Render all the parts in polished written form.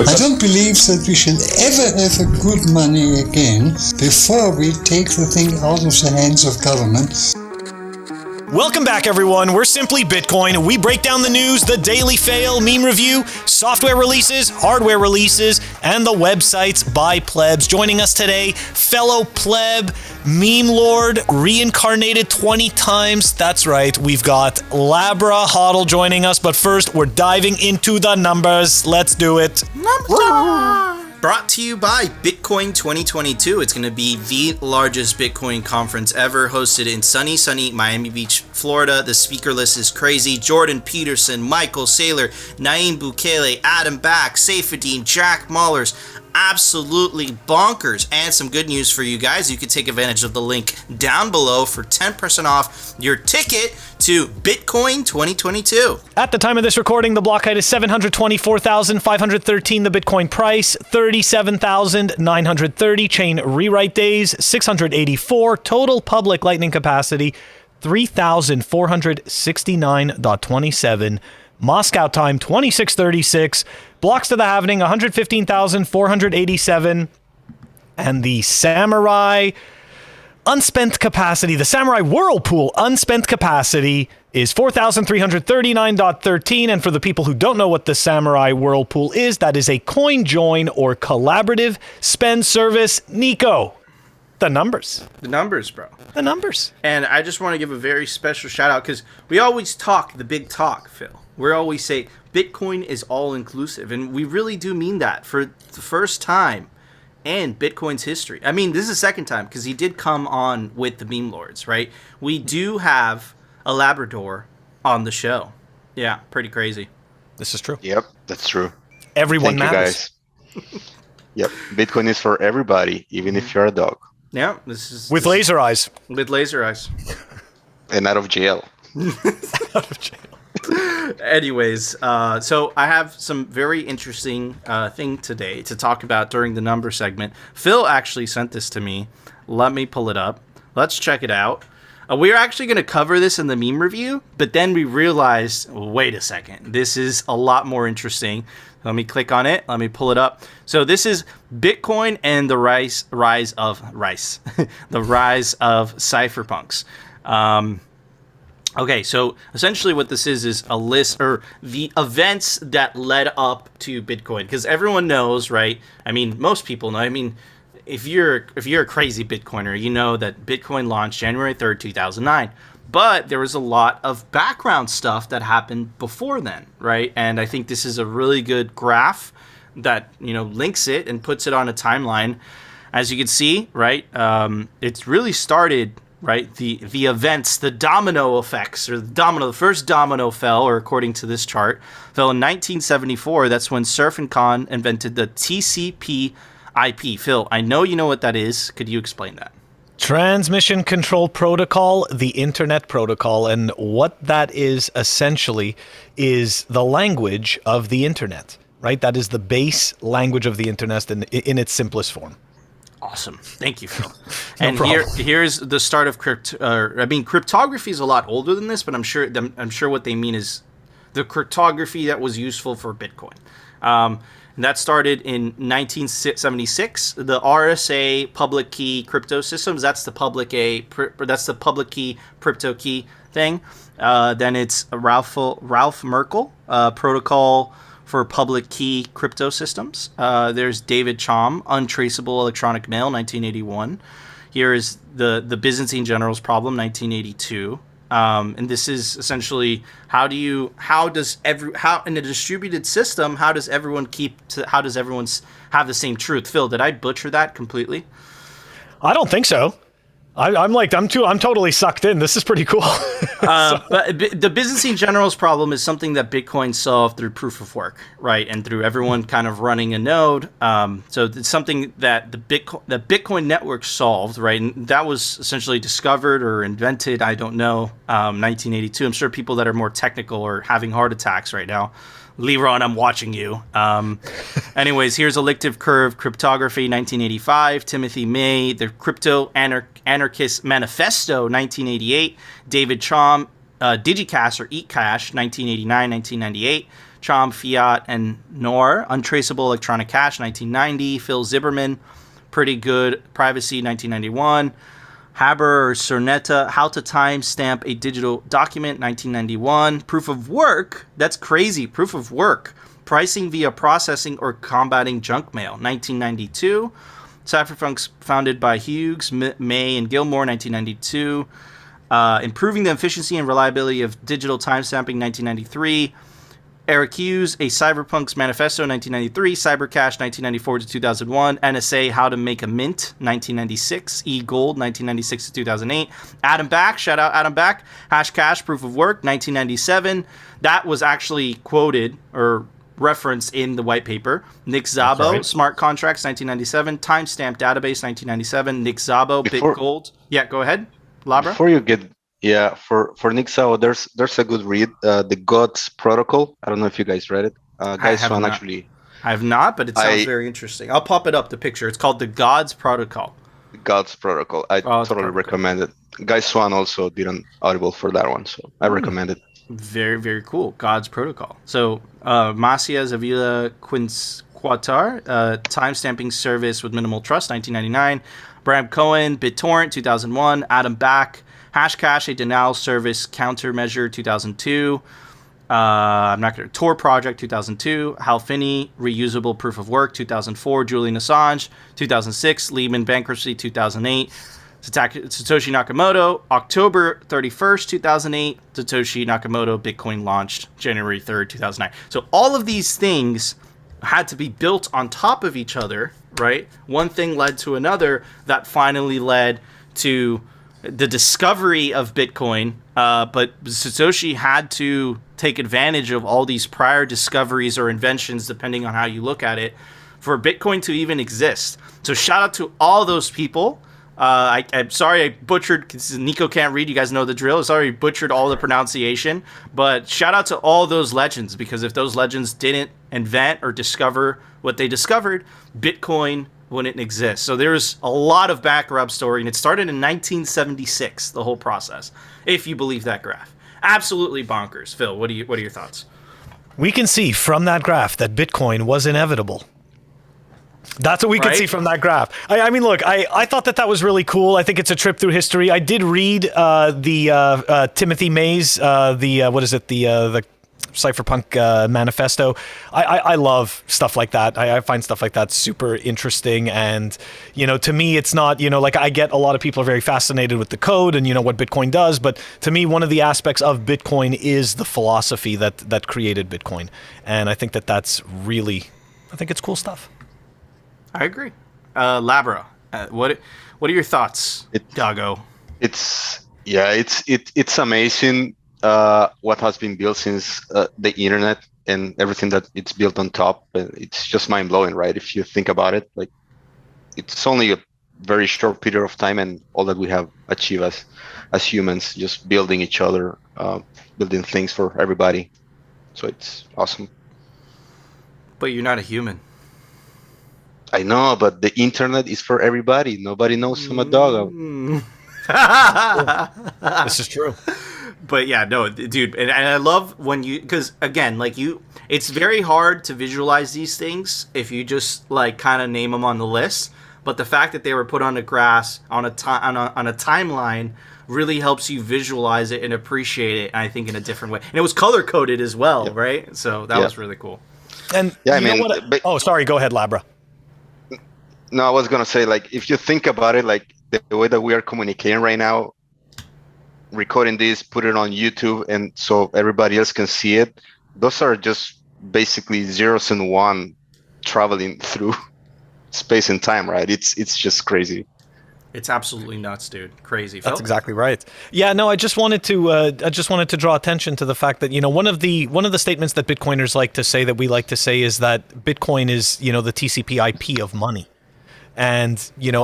I don't believe that we should ever have a good money again before we take the thing out of the hands of government. Welcome back, everyone. We're Simply Bitcoin. We break down the news, the daily fail, meme review, software releases, hardware releases, and the websites by plebs. Joining us today, fellow pleb, meme lord, reincarnated 20 times. That's right, we've got Labra Hodl joining us. But first, we're diving into the numbers. Let's do it. Brought to you by Bitcoin 2022. It's going to be the largest Bitcoin conference ever, hosted in sunny Miami Beach, Florida. The speaker list is crazy. Jordan Peterson, Michael Saylor, Naeem Bukele, Adam Back, Saifedean, Jack Mullers. Absolutely bonkers. And some good news for you guys. You can take advantage of the link down below for 10% off your ticket to Bitcoin 2022. At the time of this recording, the block height is 724,513. The Bitcoin price, 37,930. Chain rewrite days, 684. Total public lightning capacity, 3,469.27. Moscow time, 2636. Blocks to the halvening, 115,487. And the Samurai unspent capacity, the Samurai Whirlpool unspent capacity is 4,339.13. And for the people who don't know what the Samurai Whirlpool is, that is a coin join or collaborative spend service. Nico, the numbers. The numbers, bro. The numbers. And I just want to give a very special shout out because we always talk the big talk, Phil. We always say Bitcoin is all inclusive, and we really do mean that for the first time in Bitcoin's history. I mean, this is the second time because he did come on with the meme lords, right? We do have a Labrador on the show. Yeah, pretty crazy. This is true. Yep, that's true. Everyone Thank matters. you guys. Yep, Bitcoin is for everybody, even if you're a dog. Yeah, this is With laser eyes. with laser eyes. And out of jail. Out of jail. Anyways, so I have some very interesting thing today to talk about during the number segment. Phil actually sent this to me. Let me pull it up. Let's check it out. We're actually going to cover this in the meme review, but then we realized, wait a second, this is a lot more interesting. Let me click on it. Let me pull it up. So this is Bitcoin and the rise of the rise of cypherpunks. Okay, so essentially what this is a list or the events that led up to Bitcoin, because everyone knows, right? I mean, most people know. I mean, if you're a crazy Bitcoiner, you know that Bitcoin launched January 3rd, 2009. But there was a lot of background stuff that happened before then, right? And I think this is a really good graph that, links it and puts it on a timeline. As you can see, right, it's really started, right, the events, the domino effects, or the first domino fell, or according to this chart, fell in 1974. That's when Surf and Khan invented the TCP/IP. Phil, I know you know what that is. Could you explain that? Transmission Control Protocol, the Internet Protocol, and what that is essentially is the language of the Internet, right? That is the base language of the Internet in its simplest form. Awesome. Thank you, Phil. No and problem. here's the start of cryptography is a lot older than this, but I'm sure what they mean is the cryptography that was useful for Bitcoin. And that started in 1976. The RSA public key crypto systems. That's the public key crypto key thing. Then it's Ralph Merkle protocol for public key crypto systems. There's David Chaum, untraceable electronic mail, 1981. Here is the Byzantine generals problem, 1982. And this is essentially how in a distributed system, how does everyone have the same truth? Phil, did I butcher that completely? I don't think so. I'm totally sucked in. This is pretty cool. But the Byzantine generals problem is something that Bitcoin solved through proof of work, right? And through everyone kind of running a node. So it's something that the Bitcoin network solved, right? And that was essentially discovered or invented, I don't know, 1982. I'm sure people that are more technical are having heart attacks right now. Leron, I'm watching you. Anyways, here's Elliptic Curve Cryptography, 1985. Timothy May, The Crypto Anarchist Manifesto, 1988. David Chaum, Digicast or EatCash, 1989-1998. Chom, Fiat, and Nor. Untraceable Electronic Cash, 1990. Phil Zimmerman, Pretty Good Privacy, 1991. Haber or Cernetta, How to Timestamp a Digital Document, 1991. Proof of Work, that's crazy. Proof of Work, Pricing via Processing or Combating Junk Mail, 1992. Cypherpunks founded by Hughes, May, and Gilmore, 1992. Improving the Efficiency and Reliability of Digital Timestamping, 1993. Eric Hughes, A Cyberpunk's Manifesto, 1993. Cybercash, 1994 to 2001. NSA, How to Make a Mint, 1996. E-Gold, 1996 to 2008. Adam Back, shout out Adam Back. Hashcash, Proof of Work, 1997. That was actually quoted or referenced in the white paper. Nick Szabo, right. Smart Contracts, 1997. Timestamp Database, 1997. Nick Szabo, BitGold. Yeah, go ahead, Labra. Before you get... Yeah, for Nick Szabo, there's a good read, the Gods Protocol. I don't know if you guys read it. Guys found actually. I have not, but it sounds very interesting. I'll pop it up, the picture. It's called the Gods Protocol. The Gods Protocol. I totally recommend it. Guy Swan also did an audible for that one, so I recommend it. Very, very cool. Gods Protocol. So Macia Zavila Quinquatar, timestamping service with minimal trust, 1999. Bram Cohen, BitTorrent, 2001. Adam Back, Hashcash, a denial service countermeasure, 2002. I'm not going to... Tor Project, 2002. Hal Finney, reusable proof of work, 2004. Julian Assange, 2006. Lehman bankruptcy, 2008. Satoshi Nakamoto, October 31st, 2008. Satoshi Nakamoto, Bitcoin launched January 3rd, 2009. So all of these things had to be built on top of each other, right? One thing led to another that finally led to the discovery of Bitcoin, but Satoshi had to take advantage of all these prior discoveries or inventions, depending on how you look at it, for Bitcoin to even exist. So shout out to all those people. I'm sorry I butchered, because Nico can't read, you guys know the drill. Sorry I butchered all the pronunciation, but shout out to all those legends, because if those legends didn't invent or discover what they discovered, Bitcoin wouldn't exist. So there's a lot of back rub story, and it started in 1976, the whole process, if you believe that graph. Absolutely bonkers. Phil, what are your thoughts? We can see from that graph that Bitcoin was inevitable. That's what we can see from that graph. I mean, look, I thought that was really cool. I think it's a trip through history. I did read the Timothy Mays, the Cypherpunk Manifesto. I love stuff like that. I find stuff like that super interesting. And, to me, it's not, like I get a lot of people are very fascinated with the code and, what Bitcoin does. But to me, one of the aspects of Bitcoin is the philosophy that created Bitcoin. And I think that's really, I think it's cool stuff. I agree. Labra, what are your thoughts, Dago? It's amazing what has been built since the internet and everything that it's built on top. It's just mind blowing, right? If you think about it, like it's only a very short period of time, and all that we have achieved as humans, just building each other, building things for everybody. So it's awesome. But you're not a human. I know, but the internet is for everybody. Nobody knows I'm a dog. This is true. But yeah, no, dude, and I love when because again, like it's very hard to visualize these things if you just like kind of name them on the list. But the fact that they were put on the grass on a timeline really helps you visualize it and appreciate it, I think, in a different way. And it was color coded as well, right? So that was really cool. And oh, sorry, go ahead, Labra. No, I was gonna say, like, if you think about it, like the way that we are communicating right now, recording this, put it on YouTube, and so everybody else can see it. Those are just basically zeros and one traveling through space and time, right? It's just crazy. It's absolutely nuts, dude. Crazy. Phil? That's exactly right. Yeah, no, I just wanted to draw attention to the fact that, one of the statements that Bitcoiners like to say, that we like to say, is that Bitcoin is, the TCP/IP of money. And,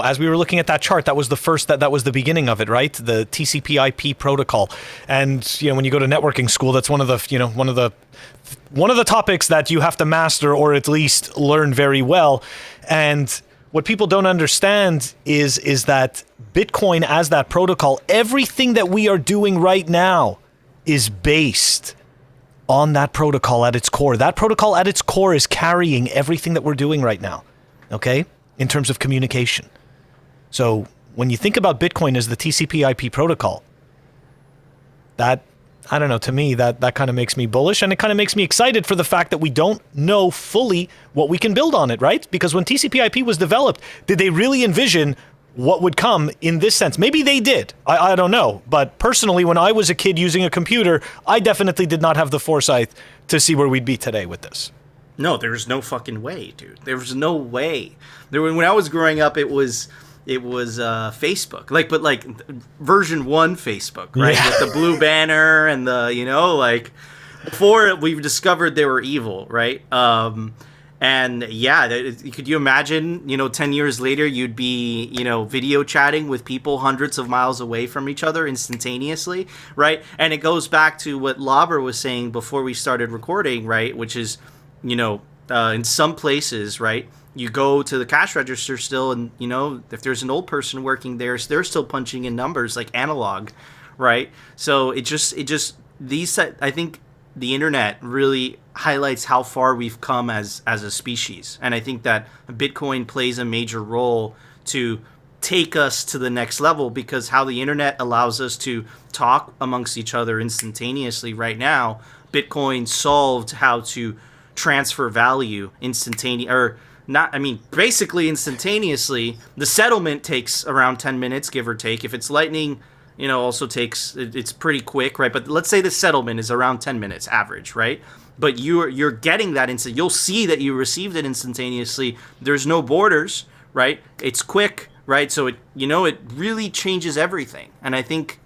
as we were looking at that chart, that was that was the beginning of it, right? The TCP/IP protocol. And, when you go to networking school, that's one of the topics that you have to master, or at least learn very well. And what people don't understand is that Bitcoin, as that protocol, everything that we are doing right now is based on that protocol at its core. That protocol at its core is carrying everything that we're doing right now, okay, in terms of communication. So when you think about Bitcoin as the TCP/IP protocol, that, I don't know, to me, that kind of makes me bullish, and it kind of makes me excited for the fact that we don't know fully what we can build on it, right? Because when TCP/IP was developed, did they really envision what would come in this sense? Maybe they did. I don't know. But personally, when I was a kid using a computer, I definitely did not have the foresight to see where we'd be today with this. No, there's no fucking way, dude. There was no way. When I was growing up, it was Facebook, but version 1 Facebook, right? Yeah. With the blue banner and the, before we've discovered they were evil, right? And yeah, could you imagine, 10 years later, you'd be, video chatting with people hundreds of miles away from each other instantaneously, right? And it goes back to what Lauber was saying before we started recording, right? Which is, in some places, right, you go to the cash register still, and, if there's an old person working there, they're still punching in numbers like analog, right? So I think the internet really highlights how far we've come as a species. And I think that Bitcoin plays a major role to take us to the next level, because how the internet allows us to talk amongst each other instantaneously right now, Bitcoin solved how to transfer value basically instantaneously. The settlement takes around 10 minutes, give or take. If it's Lightning, also it's pretty quick, right? But let's say the settlement is around 10 minutes average, right? But you're getting that instant. You'll see that you received it instantaneously. There's no borders, right? It's quick, right? So it really changes everything. And I think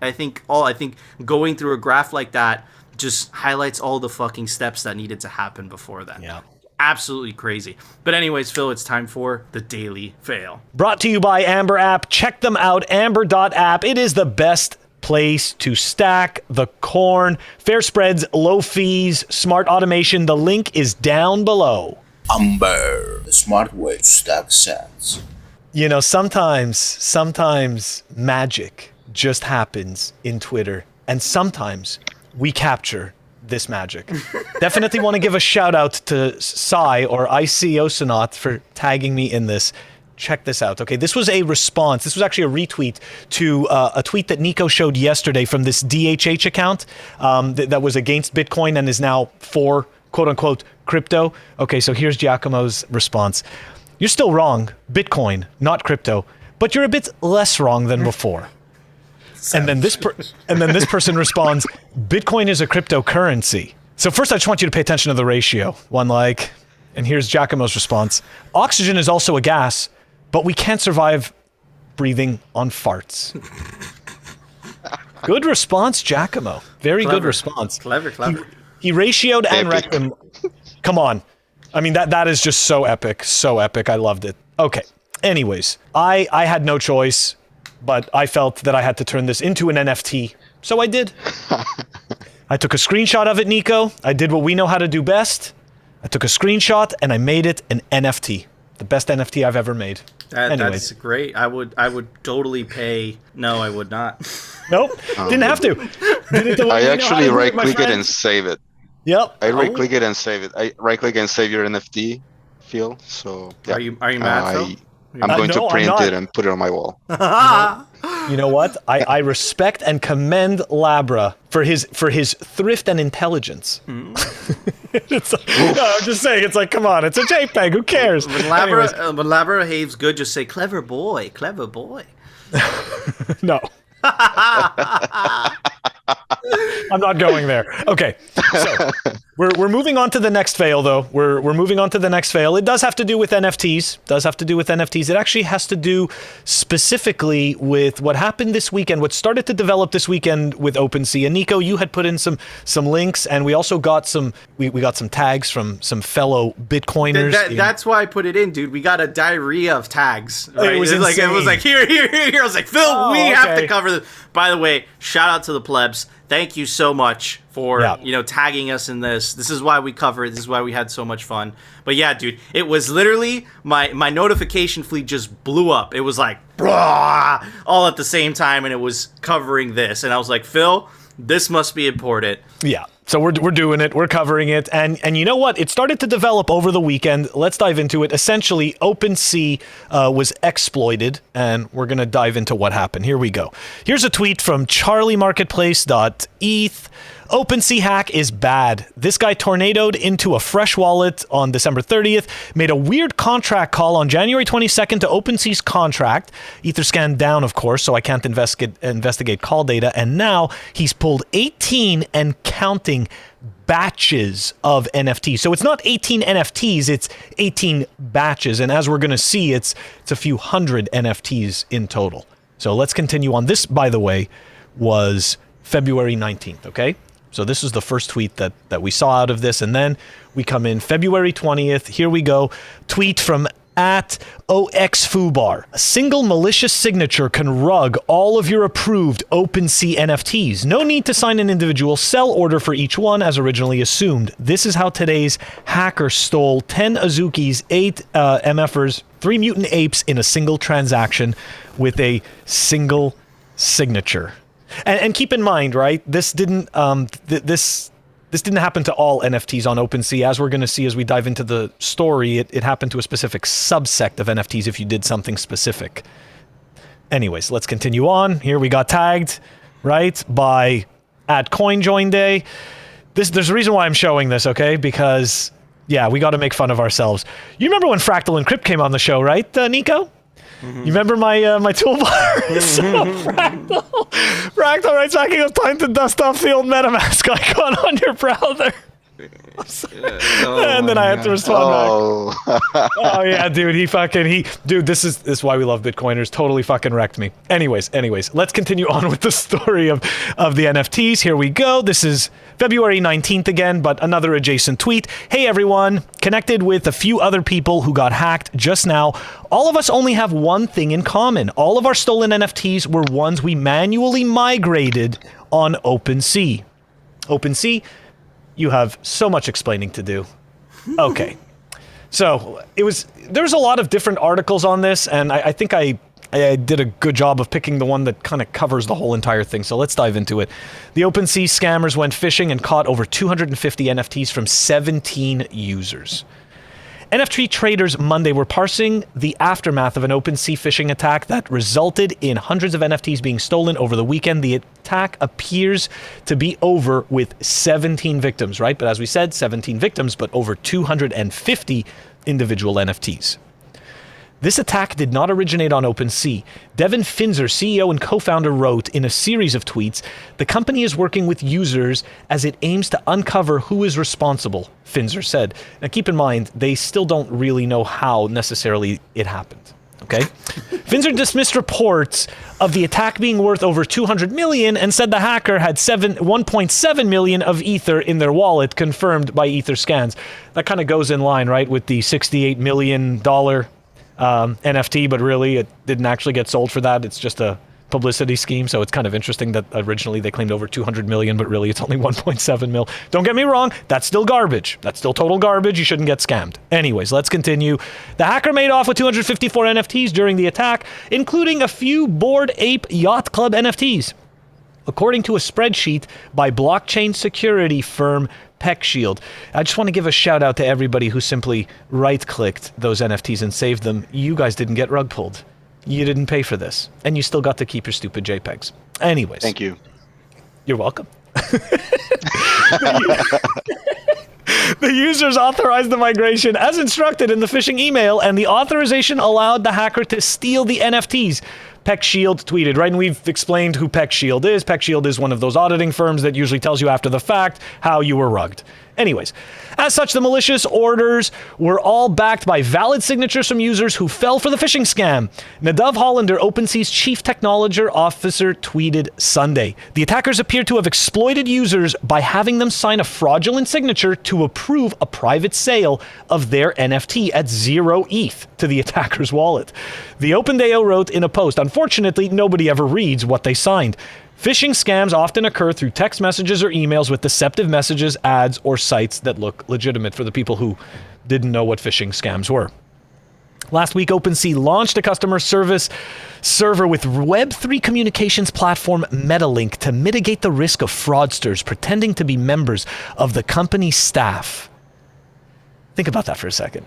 going through a graph like that just highlights all the fucking steps that needed to happen before that. Yeah. Absolutely crazy. But anyways, Phil, it's time for the Daily Fail. Brought to you by Amber App. Check them out, amber.app. It is the best place to stack the corn. Fair spreads, low fees, smart automation. The link is down below. Amber, the smart way to stack sats. Sometimes magic just happens in Twitter, and sometimes we capture this magic. Definitely want to give a shout out to Sai or IC Oceanot for tagging me in this. Check this out. Okay, this was a response. This was actually a retweet to a tweet that Nico showed yesterday from this DHH account that was against Bitcoin and is now for quote unquote crypto. Okay, so here's Giacomo's response. You're still wrong. Bitcoin, not crypto, but you're a bit less wrong than before. And then this person responds, Bitcoin is a cryptocurrency. So first, I just want you to pay attention to the ratio. One like, and here's Giacomo's response. Oxygen is also a gas, but we can't survive breathing on farts. Good response, Giacomo. Very good response. Clever. He ratioed and wrecked him. Come on. I mean, that is just so epic. So epic. I loved it. Okay. Anyways, I had no choice, but I felt that I had to turn this into an NFT, so I did. I took a screenshot of it, Nico. I did what we know how to do best. I took a screenshot and I made it an NFT. The best NFT I've ever made. That's great. I would totally pay. No, I would not. Nope. Didn't have to. I actually right-click it and save it. Yep. I right-click it and save it. I right-click and save your NFT, Phil. So yeah. Are you mad, Phil? I'm going to print it and put it on my wall. You know what? I respect and commend Labra for his thrift and intelligence. I'm just saying, it's like, come on, it's a JPEG. Who cares? When Labra behaves good, just say, clever boy. No. I'm not going there. Okay, so we're moving on to the next fail, though. We're moving on to the next fail. It does have to do with NFTs. It actually has to do specifically with what happened this weekend, what started to develop this weekend with OpenSea. And Nico, you had put in some links, and we also got some tags from some fellow Bitcoiners. That's why I put it in, dude. We got a diarrhea of tags. Right? It was insane. It was like here. I was like, Phil, we have to cover this. By the way, shout out to the plebs. Thank you so much for tagging us in this. This is why we cover it. This is why we had so much fun. But yeah, dude, it was literally my notification feed just blew up. It was like brah, all at the same time, and it was covering this. And I was like, Phil, this must be important. Yeah. So we're doing it. We're covering it. And you know what? It started to develop over the weekend. Let's dive into it. Essentially, OpenSea was exploited, and we're going to dive into what happened. Here we go. Here's a tweet from charliemarketplace.eth. OpenSea hack is bad. This guy tornadoed into a fresh wallet on December 30th, made a weird contract call on January 22nd to OpenSea's contract. Etherscan down, of course, so I can't investigate call data. And now he's pulled 18 and counting batches of NFTs. So it's not 18 NFTs, it's 18 batches. And as we're going to see, it's a few hundred NFTs in total. So let's continue on. This, by the way, was February 19th, okay? So this is the first tweet that we saw out of this. And then we come in February 20th. Here we go. Tweet from @OXFUBAR. A single malicious signature can rug all of your approved OpenSea NFTs. No need to sign an individual sell order for each one as originally assumed. This is how today's hacker stole 10 Azukis, 8 MFers, 3 mutant apes in a single transaction with a single signature. And keep in mind, right? This didn't this didn't happen to all NFTs on OpenSea. As we're going to see as we dive into the story, it happened to a specific subsect of NFTs if you did something specific. Anyways, let's continue on. Here we got tagged, right, by @CoinJoinDay. There's a reason why I'm showing this, okay? Because yeah, we got to make fun of ourselves. You remember when Fractal and Crypt came on the show, right, Nico? You remember my my toolbar? So Fractal writes back, he goes, time to dust off the old MetaMask icon on your browser. And then I had to respond back. Oh yeah, dude, dude, this is why we love Bitcoiners. Totally fucking wrecked me. Anyways, let's continue on with the story of the NFTs. Here we go. This is February 19th again, but another adjacent tweet. Hey everyone, connected with a few other people who got hacked just now. All of us only have one thing in common. All of our stolen NFTs were ones we manually migrated on OpenSea. OpenSea, you have so much explaining to do. Okay. So there's a lot of different articles on this, and I think I did a good job of picking the one that kind of covers the whole entire thing. So let's dive into it. The OpenSea scammers went fishing and caught over 250 NFTs from 17 users. NFT traders Monday were parsing the aftermath of an OpenSea phishing attack that resulted in hundreds of NFTs being stolen over the weekend. The attack appears to be over with 17 victims, right? But as we said, 17 victims, but over 250 individual NFTs. This attack did not originate on OpenSea. Devin Finzer, CEO and co-founder, wrote in a series of tweets, the company is working with users as it aims to uncover who is responsible, Finzer said. Now keep in mind, they still don't really know how necessarily it happened. Okay? Finzer dismissed reports of the attack being worth over 200 million and said the hacker had 1.7 million of Ether in their wallet, confirmed by Etherscans. That kind of goes in line, right, with the $68 million NFT, but really it didn't actually get sold for that. It's just a publicity scheme, so it's kind of interesting that originally they claimed over 200 million, but really it's only 1.7 mil. Don't get me wrong, that's still garbage. That's still total garbage. You shouldn't get scammed. Anyways, let's continue. The hacker made off with 254 NFTs during the attack, including a few Bored Ape Yacht Club NFTs. According to a spreadsheet by blockchain security firm PeckShield. I just want to give a shout out to everybody who simply right-clicked those NFTs and saved them. You guys didn't get rug pulled. You didn't pay for this. And you still got to keep your stupid JPEGs. Anyways. Thank you. You're welcome. The users authorized the migration as instructed in the phishing email, and the authorization allowed the hacker to steal the NFTs. PeckShield tweeted, right? And we've explained who PeckShield is. PeckShield is one of those auditing firms that usually tells you after the fact how you were rugged. Anyways, as such, the malicious orders were all backed by valid signatures from users who fell for the phishing scam. Nadav Hollander, OpenSea's chief technology officer, tweeted Sunday. The attackers appear to have exploited users by having them sign a fraudulent signature to approve a private sale of their NFT at 0 ETH to the attacker's wallet. The OpenDAO wrote in a post, unfortunately, nobody ever reads what they signed. Phishing scams often occur through text messages or emails with deceptive messages, ads, or sites that look legitimate, for the people who didn't know what phishing scams were. Last week, OpenSea launched a customer service server with Web3 communications platform Metalink to mitigate the risk of fraudsters pretending to be members of the company's staff. Think about that for a second.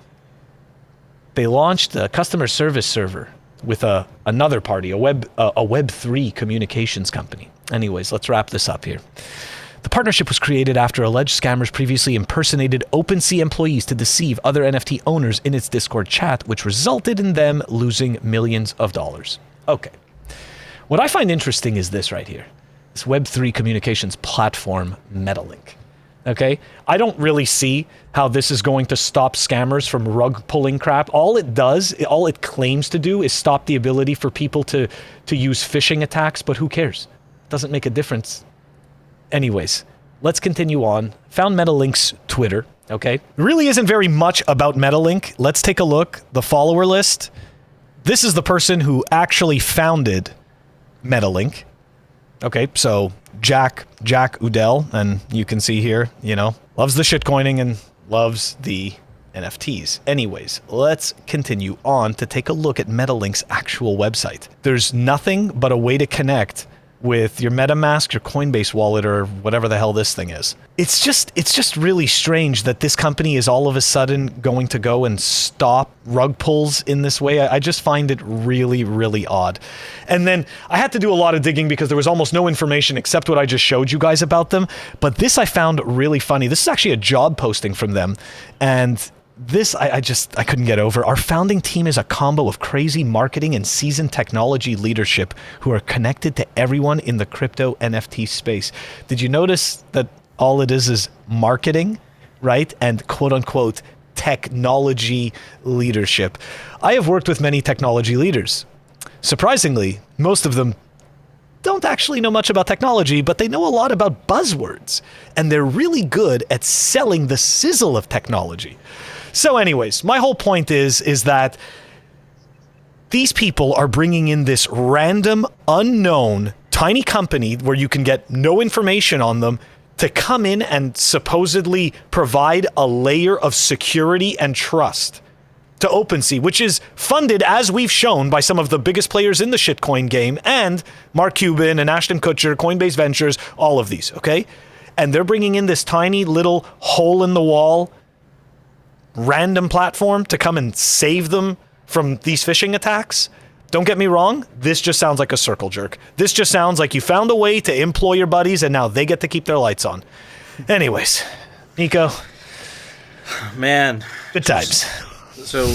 They launched a customer service server with another party, a Web3 communications company. Anyways, let's wrap this up here. The partnership was created after alleged scammers previously impersonated OpenSea employees to deceive other NFT owners in its Discord chat, which resulted in them losing millions of dollars. Okay. What I find interesting is this right here. This Web3 communications platform, Metalink. Okay? I don't really see how this is going to stop scammers from rug pulling crap. All it claims to do is stop the ability for people to use phishing attacks, but who cares? It doesn't make a difference. Anyways, let's continue on. Found Metalink's Twitter, okay? There really isn't very much about Metalink. Let's take a look. The follower list. This is the person who actually founded Metalink. Okay, so Jack Udell, and you can see here, loves the shitcoining and loves the NFTs. Anyways, let's continue on to take a look at Metalink's actual website. There's nothing but a way to connect with your MetaMask, your Coinbase wallet, or whatever the hell this thing is. It's just really strange that this company is all of a sudden going to go and stop rug pulls in this way. I just find it really, really odd. And then I had to do a lot of digging because there was almost no information except what I just showed you guys about them. But this I found really funny. This is actually a job posting from them. And this, I couldn't get over. Our founding team is a combo of crazy marketing and seasoned technology leadership who are connected to everyone in the crypto NFT space. Did you notice that all it is marketing, right? And quote unquote technology leadership. I have worked with many technology leaders. Surprisingly, most of them don't actually know much about technology, but they know a lot about buzzwords. And they're really good at selling the sizzle of technology. So anyways, my whole point is that these people are bringing in this random, unknown, tiny company where you can get no information on them to come in and supposedly provide a layer of security and trust to OpenSea, which is funded, as we've shown, by some of the biggest players in the shitcoin game, and Mark Cuban and Ashton Kutcher, Coinbase Ventures, all of these, okay? And they're bringing in this tiny little hole-in-the-wall random platform to come and save them from these phishing attacks. Don't get me wrong, this just sounds like a circle jerk. This just sounds like you found a way to employ your buddies and now they get to keep their lights on. Anyways, Nico. Man. Good times. So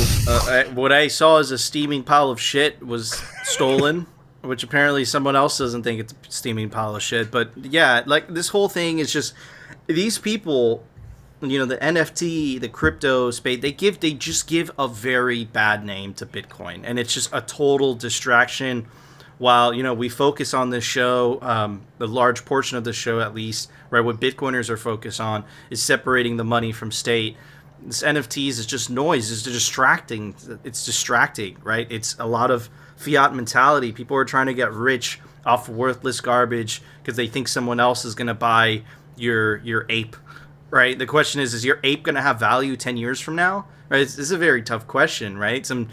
what I saw as a steaming pile of shit was stolen, which apparently someone else doesn't think it's a steaming pile of shit. But yeah, like this whole thing is just, these people, the NFT, the crypto space, they just give a very bad name to Bitcoin, and it's just a total distraction. While we focus on this show, the large portion of the show at least, right, what Bitcoiners are focused on is separating the money from state. This NFTs is just noise. It's distracting. It's distracting, right? It's a lot of fiat mentality. People are trying to get rich off worthless garbage because they think someone else is going to buy your ape. Right. The question is your ape going to have value 10 years from now? Right. This is a very tough question, right? Some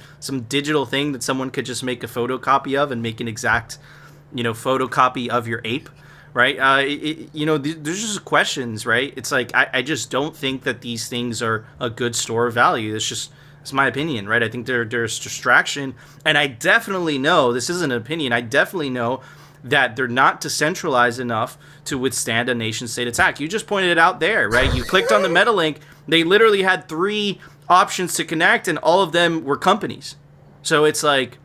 digital thing that someone could just make a photocopy of and make an exact, photocopy of your ape. Right. There's just questions. Right. It's like I just don't think that these things are a good store of value. It's my opinion. Right. I think there's distraction. And I definitely know, this isn't an opinion, I definitely know that they're not decentralized enough to withstand a nation-state attack. You just pointed it out there, right? You clicked on the Metalink. They literally had 3 options to connect, and all of them were companies. So it's like,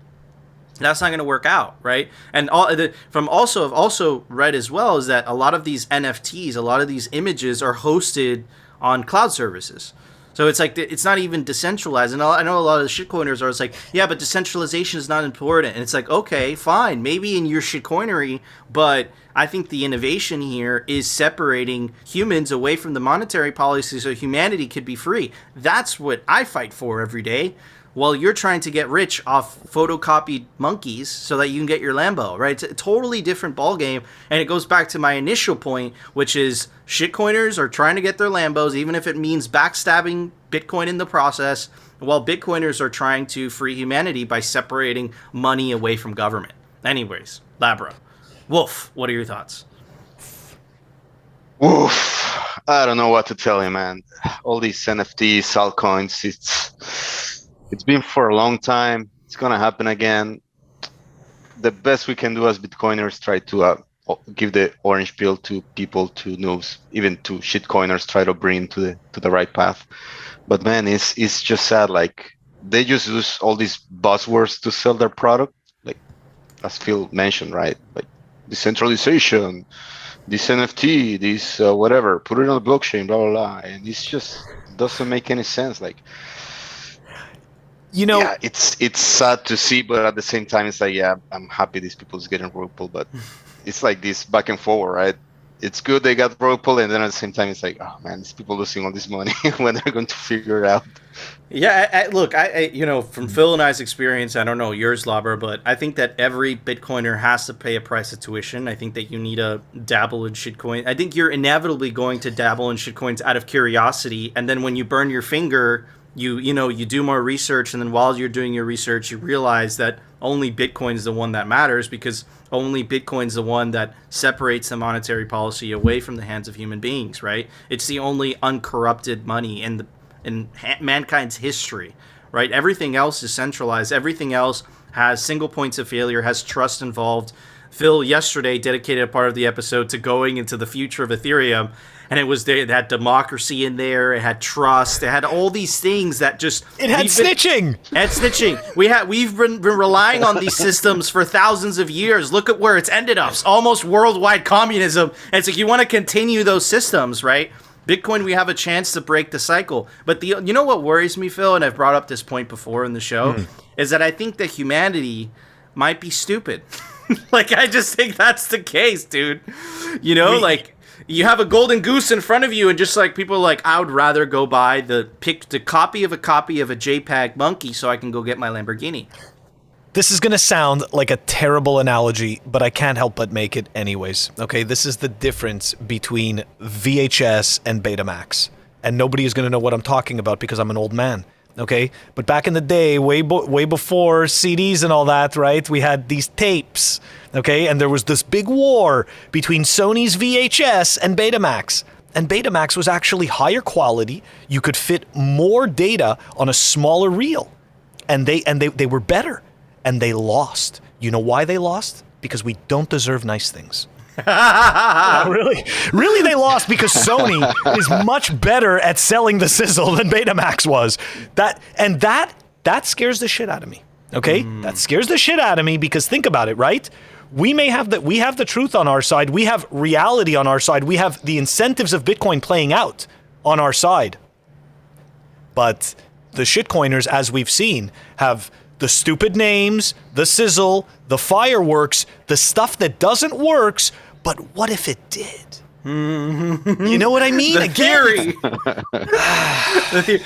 that's not going to work out, right? And I've also read as well is that a lot of these NFTs, a lot of these images are hosted on cloud services. So it's like, it's not even decentralized. And I know a lot of the shitcoiners are like, yeah, but decentralization is not important. And it's like, okay, fine, maybe in your shitcoinery, but I think the innovation here is separating humans away from the monetary policy so humanity could be free. That's what I fight for every day. while you're trying to get rich off photocopied monkeys so that you can get your Lambo, right? It's a totally different ballgame, and it goes back to my initial point, which is shitcoiners are trying to get their Lambos, even if it means backstabbing Bitcoin in the process, while Bitcoiners are trying to free humanity by separating money away from government. Anyways, Labra. Wolf, what are your thoughts? Oof. I don't know what to tell you, man. All these NFTs, altcoins, it's been for a long time. It's gonna happen again. The best we can do as Bitcoiners, try to give the orange pill to people, to noobs, even to shitcoiners, try to bring to the right path. But man, it's just sad. Like, they just use all these buzzwords to sell their product, like as Phil mentioned, right? Like decentralization, this NFT, this whatever, put it on the blockchain, blah blah blah, and it's just doesn't make any sense. Like, you know, yeah, it's sad to see, but at the same time, it's like, yeah, I'm happy these people's getting rug pulled, but it's like this back and forward, right? It's good they got rug pulled, and then at the same time, it's like, oh man, these people losing all this money when they're going to figure it out. Yeah, look, I you know, from Phil and I's experience, I don't know yours, Lauber, but I think that every Bitcoiner has to pay a price of tuition. I think that you need to dabble in shitcoin. I think you're inevitably going to dabble in shitcoins out of curiosity, and then when you burn your finger, you do more research, and then while you're doing your research, you realize that only Bitcoin is the one that matters, because only Bitcoin is the one that separates the monetary policy away from the hands of human beings, right? It's the only uncorrupted money in mankind's history, right? Everything else is centralized. Everything else has single points of failure, has trust involved. Phil yesterday dedicated a part of the episode to going into the future of Ethereum, and it had democracy in there, it had trust, it had all these things that just... It had snitching! It had snitching. We've been relying on these systems for thousands of years. Look at where it's ended up. It's almost worldwide communism. And it's like, you want to continue those systems, right? Bitcoin, we have a chance to break the cycle. But you know what worries me, Phil, and I've brought up this point before in the show, is that I think that humanity might be stupid. Like, I just think that's the case, dude. You know, like, you have a golden goose in front of you, and just like people are like, I would rather go buy the copy of a JPEG monkey so I can go get my Lamborghini. This is going to sound like a terrible analogy, but I can't help but make it anyways. Okay, this is the difference between VHS and Betamax. And nobody is going to know what I'm talking about because I'm an old man. Okay, but back in the day, way before CDs and all that, right? We had these tapes, okay? And there was this big war between Sony's VHS and Betamax. And Betamax was actually higher quality. You could fit more data on a smaller reel. And they were better. And they lost. You know why they lost? Because we don't deserve nice things. Really they lost because Sony is much better at selling the sizzle than Betamax was. That scares the shit out of me. Okay? That scares the shit out of me, because think about it, right? We have the truth on our side. We have reality on our side. We have the incentives of Bitcoin playing out on our side. But the shitcoiners, as we've seen, have the stupid names, the sizzle, the fireworks, the stuff that doesn't work, but what if it did? You know what I mean? The theory. The theory.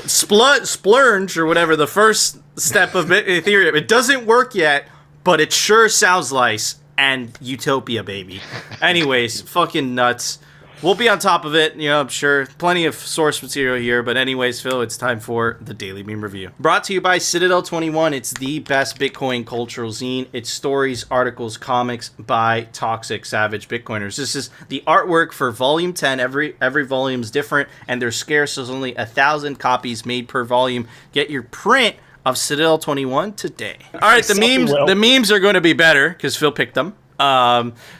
Splurge, or whatever, the first step of Ethereum. It doesn't work yet, but it sure sounds nice. And utopia, baby. Anyways, fucking nuts. We'll be on top of it, you know, I'm sure. Plenty of source material here. But anyways, Phil, it's time for the Daily Meme Review. Brought to you by Citadel 21. It's the best Bitcoin cultural zine. It's stories, articles, comics by toxic, savage Bitcoiners. This is the artwork for Volume 10. Every volume's different, and they're scarce. There's only 1,000 copies made per volume. Get your print of Citadel 21 today. All right, the memes are going to be better because Phil picked them.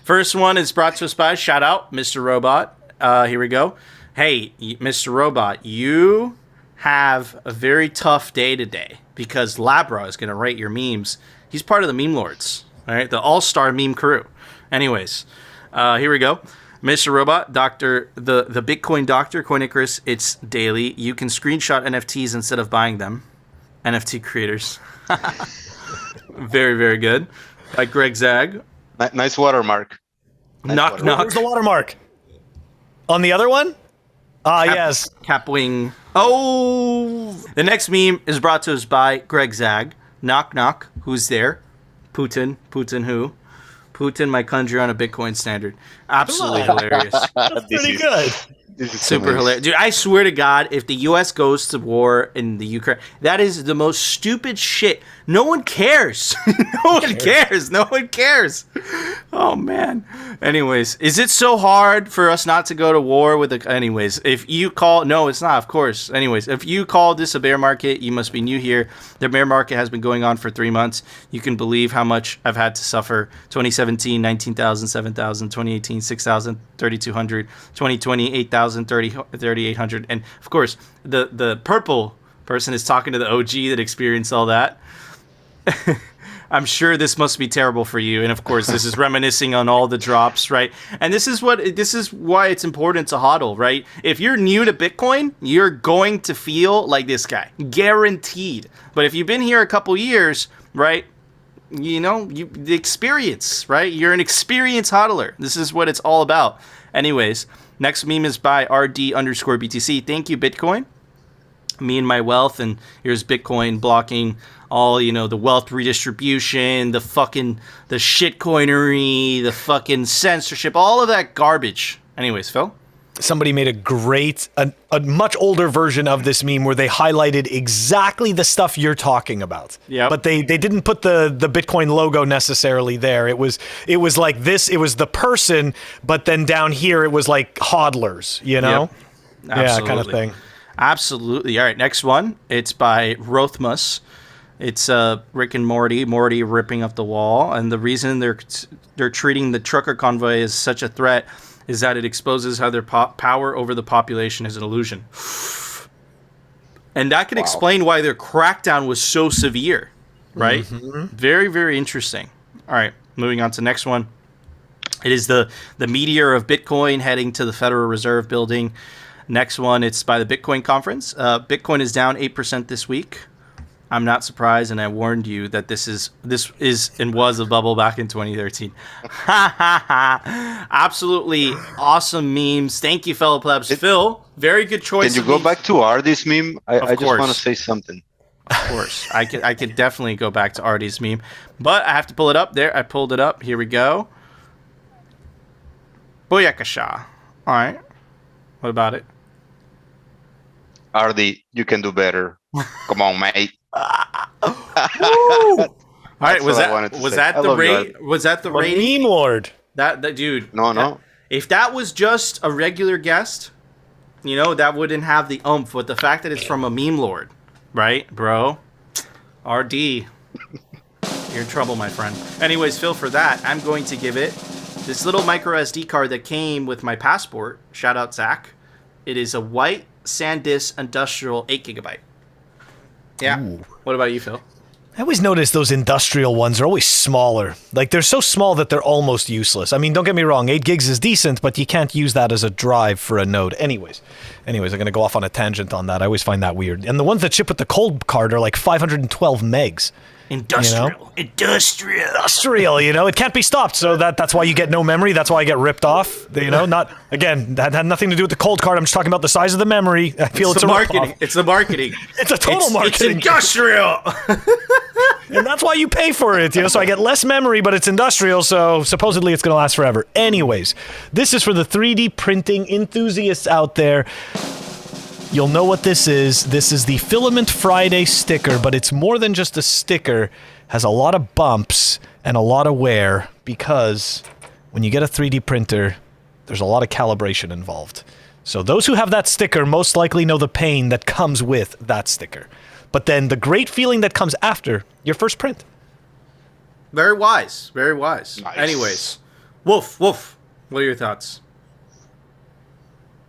First one is brought to us by, shout out, Mr. Robot. Here we go. Hey, Mr. Robot, you have a very tough day today because Labra is going to rate your memes. He's part of the meme lords, all right, the all-star meme crew. Anyways, here we go. Mr. Robot, the Bitcoin doctor, Coin Icarus, it's daily. You can screenshot NFTs instead of buying them. NFT creators. Very, very good. Like Greg Zag. Nice watermark. Knock. Where's the watermark? On the other one? Yes. Capwing. Oh, the next meme is brought to us by Greg Zag. Knock, knock. Who's there? Putin. Putin who? Putin, my country on a Bitcoin standard. Absolutely hilarious. That's pretty good. This is Super hilarious. Dude, I swear to God, if the U.S. goes to war in the Ukraine, that is the most stupid shit. No one cares. No one cares. No one cares. Oh, man. Anyways, is it so hard for us not to go to war with the... Anyways, if you call... No, it's not, of course. Anyways, if you call this a bear market, you must be new here. The bear market has been going on for 3 months. You can believe how much I've had to suffer. 2017, 19,000, 7,000. 2018, 6,000, 3,200. 2020, 8,000, 3,800. And, of course, the purple person is talking to the OG that experienced all that. I'm sure this must be terrible for you, and of course, this is reminiscing on all the drops, right? And this is why it's important to hodl, right? If you're new to Bitcoin, you're going to feel like this guy, guaranteed. But if you've been here a couple years, right? You know, the experience, right? You're an experienced hodler. This is what it's all about. Anyways, next meme is by RD_BTC. Thank you, Bitcoin. Me and my wealth, and here's Bitcoin blocking all, you know, the wealth redistribution, the shitcoinery, the fucking censorship, all of that garbage. Anyways, Phil? Somebody made a much older version of this meme where they highlighted exactly the stuff you're talking about. Yeah. But they didn't put the Bitcoin logo necessarily there. It was like this, it was the person, but then down here it was like hodlers, you know? Yep. Yeah, kind of thing. Absolutely. All right, next one. It's by Rothmus. It's Rick and Morty ripping up the wall, and the reason they're treating the trucker convoy as such a threat is that it exposes how their power over the population is an illusion. And that can explain why their crackdown was so severe, right? Mm-hmm. Very, very interesting. All right, moving on to the next one. It is the meteor of Bitcoin heading to the Federal Reserve building. Next one, it's by the Bitcoin conference. Bitcoin is down 8% this week. I'm not surprised, and I warned you that this is and was a bubble back in 2013. Absolutely awesome memes. Thank you, fellow plebs. Phil, very good choice. Can you go back to Artie's meme? I just want to say something. Of course. I could definitely go back to Artie's meme. But I have to pull it up. There, I pulled it up. Here we go. Booyakasha. All right. What about it? Artie, you can do better. Come on, mate. All right, was that the rate? Was that the rating? Meme Lord. That dude. No. If that was just a regular guest, you know, that wouldn't have the oomph. But the fact that it's from a meme lord, right, bro? RD, you're in trouble, my friend. Anyways, Phil, for that, I'm going to give it this little micro SD card that came with my passport. Shout out Zach. It is a white SanDisk Industrial 8GB. Yeah. Ooh. What about you, Phil? I always notice those industrial ones are always smaller. Like, they're so small that they're almost useless. I mean, don't get me wrong, 8 gigs is decent, but you can't use that as a drive for a node. Anyways, I'm going to go off on a tangent on that. I always find that weird. And the ones that ship with the cold card are like 512 megs. Industrial. You know? Industrial, you know, it can't be stopped. So that's why you get no memory. That's why I get ripped off. You know, that had nothing to do with the cold card. I'm just talking about the size of the memory. I feel it's a marketing. It's the marketing. It's a total marketing. It's industrial. And that's why you pay for it, you know, so I get less memory, but it's industrial, so supposedly it's going to last forever. Anyways, this is for the 3D printing enthusiasts out there. You'll know what this is. This is the Filament Friday sticker, but it's more than just a sticker. Has a lot of bumps and a lot of wear because when you get a 3D printer, there's a lot of calibration involved. So those who have that sticker most likely know the pain that comes with that sticker. But then the great feeling that comes after your first print. Very wise. Very wise. Nice. Anyways, Wolf, what are your thoughts?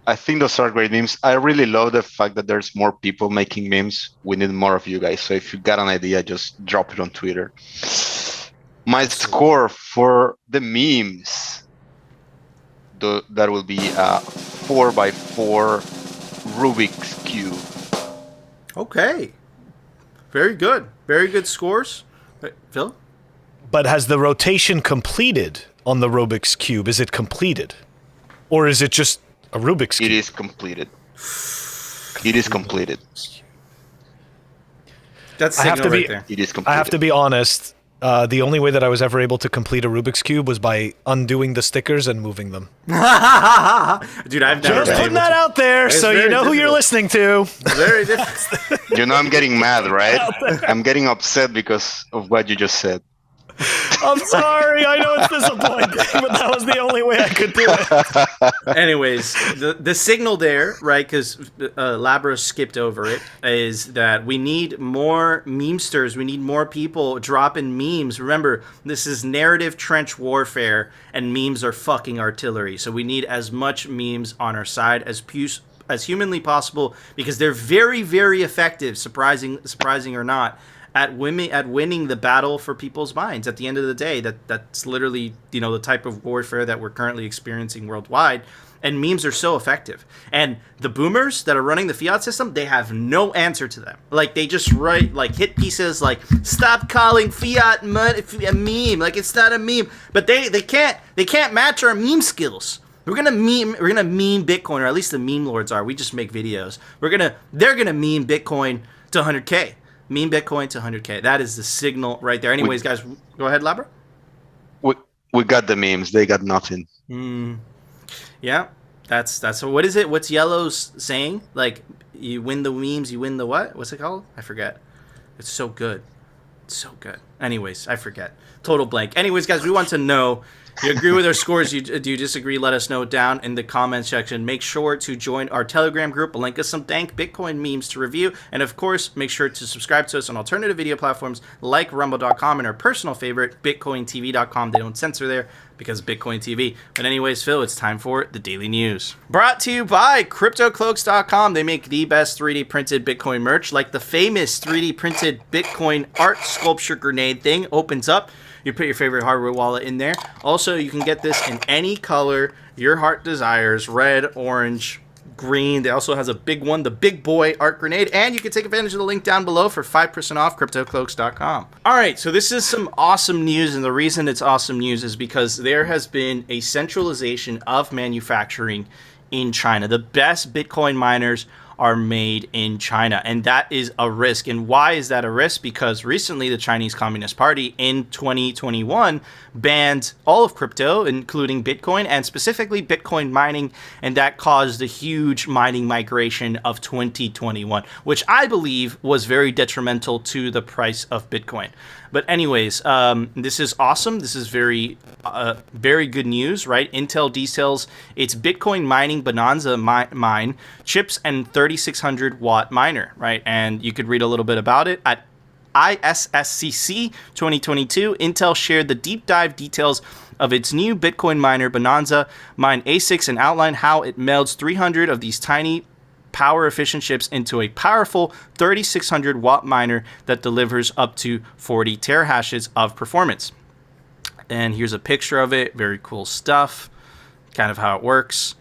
I think those are great memes. I really love the fact that there's more people making memes. We need more of you guys. So if you got an idea, just drop it on Twitter. My score for the memes, that will be a 4x4 Rubik's Cube. Okay. Very good. Very good scores. Phil? But has the rotation completed on the Rubik's Cube? Is it completed? Or is it just a Rubik's Cube? It is completed. It is completed. That's I have signal to right be- there. It is completed. I have to be honest. The only way that I was ever able to complete a Rubik's Cube was by undoing the stickers and moving them. Dude, I've never Just been putting able that to. out there It's so you very know who you're difficult. listening to. Very different. You know, I'm getting mad, right? I'm getting upset because of what you just said. I'm sorry. I know it's disappointing, but that was the only way I could do it. Anyways, the signal there, right, because Labra skipped over it, is that we need more memesters. We need more people dropping memes. Remember, this is narrative trench warfare, and memes are fucking artillery. So we need as much memes on our side as humanly possible, because they're very, very effective, surprising or not, at winning the battle for people's minds. At the end of the day, that's literally, you know, the type of warfare that we're currently experiencing worldwide. And memes are so effective. And the boomers that are running the fiat system, they have no answer to them. Like, they just write like hit pieces like, stop calling fiat a meme, like it's not a meme. But they can't match our meme skills. We're gonna meme Bitcoin, or at least the meme lords are. We just make videos. They're gonna meme Bitcoin to 100K. Meme Bitcoin to 100K. That is the signal right there. Anyways, guys, go ahead, Labra. We got the memes. They got nothing. Yeah, that's what is it? What's Yellow's saying? Like, you win the memes, you win the what? What's it called? I forget. It's so good. It's so good. Anyways, I forget. Total blank. Anyways, guys, we want to know. You agree with our scores? Do you disagree? Let us know down in the comments section. Make sure to join our Telegram group. Link us some dank Bitcoin memes to review. And of course, make sure to subscribe to us on alternative video platforms like Rumble.com and our personal favorite, BitcoinTV.com. They don't censor there because Bitcoin TV. But anyways, Phil, it's time for the daily news. Brought to you by CryptoCloaks.com. They make the best 3D printed Bitcoin merch, like the famous 3D printed Bitcoin art sculpture grenade thing. Opens up. You put your favorite hardware wallet in there. Also, you can get this in any color your heart desires: red, orange, green. They also has a big one, the big boy art grenade. And you can take advantage of the link down below for 5% off CryptoCloaks.com. All right, so this is some awesome news. And the reason it's awesome news is because there has been a centralization of manufacturing in China. The best Bitcoin miners are made in China, and that is a risk. And why is that a risk? Because recently the Chinese Communist Party in 2021 banned all of crypto, including Bitcoin, and specifically Bitcoin mining, and that caused a huge mining migration of 2021, which I believe was very detrimental to the price of Bitcoin. But anyways, this is awesome. This is very good news, right? Intel details its Bitcoin mining bonanza mine chips and 3600 watt miner, right? And you could read a little bit about it at ISSCC 2022. Intel shared the deep dive details of its new Bitcoin miner bonanza mine ASICs and outlined how it melds 300 of these tiny power efficient chips into a powerful 3600 watt miner that delivers up to 40 terahashes of performance. And here's a picture of it. Very cool stuff. Kind of how it works.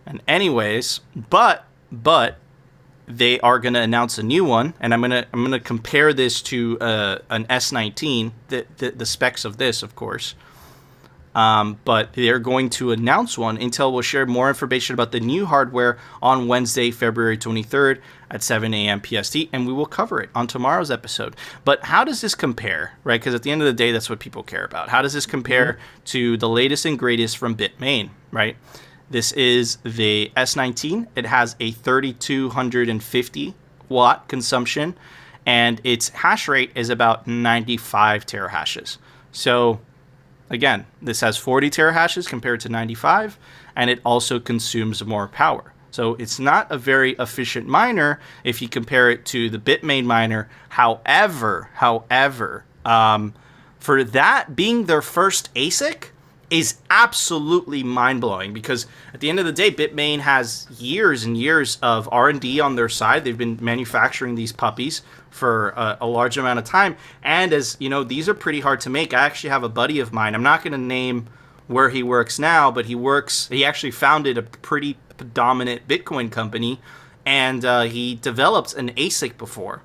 And anyways, but they are going to announce a new one, and I'm gonna compare this to an S19. The specs of this, of course. But they're going to announce one. Intel will share more information about the new hardware on Wednesday, February 23rd at 7 a.m. PST, and we will cover it on tomorrow's episode. But how does this compare, right? Because at the end of the day, that's what people care about. How does this compare to the latest and greatest from Bitmain, right? This is the S19. It has a 3250 watt consumption, and its hash rate is about 95 terahashes. So again, this has 40 terahashes compared to 95, and it also consumes more power. So it's not a very efficient miner if you compare it to the Bitmain miner. However, for that being their first ASIC is absolutely mind-blowing, because at the end of the day, Bitmain has years and years of R&D on their side. They've been manufacturing these puppies for a large amount of time. And as you know, these are pretty hard to make. I actually have a buddy of mine. I'm not going to name where he works now, but he actually founded a pretty dominant Bitcoin company, and he developed an ASIC before.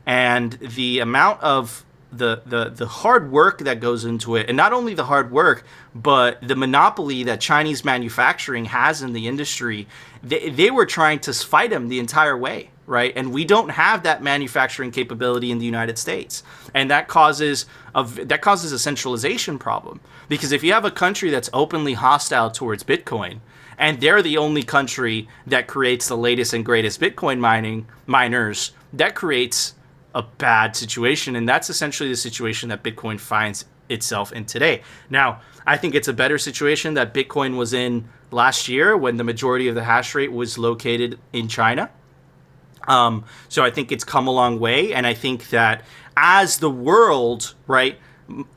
And the amount of the hard work that goes into it, and not only the hard work, but the monopoly that Chinese manufacturing has in the industry. They were trying to fight them the entire way, right? And we don't have that manufacturing capability in the United States, and that causes a centralization problem. Because if you have a country that's openly hostile towards Bitcoin, and they're the only country that creates the latest and greatest Bitcoin miners, that creates a bad situation, and that's essentially the situation that Bitcoin finds itself in today. Now, I think it's a better situation that Bitcoin was in last year when the majority of the hash rate was located in China. So I think it's come a long way, and I think that as the world, right,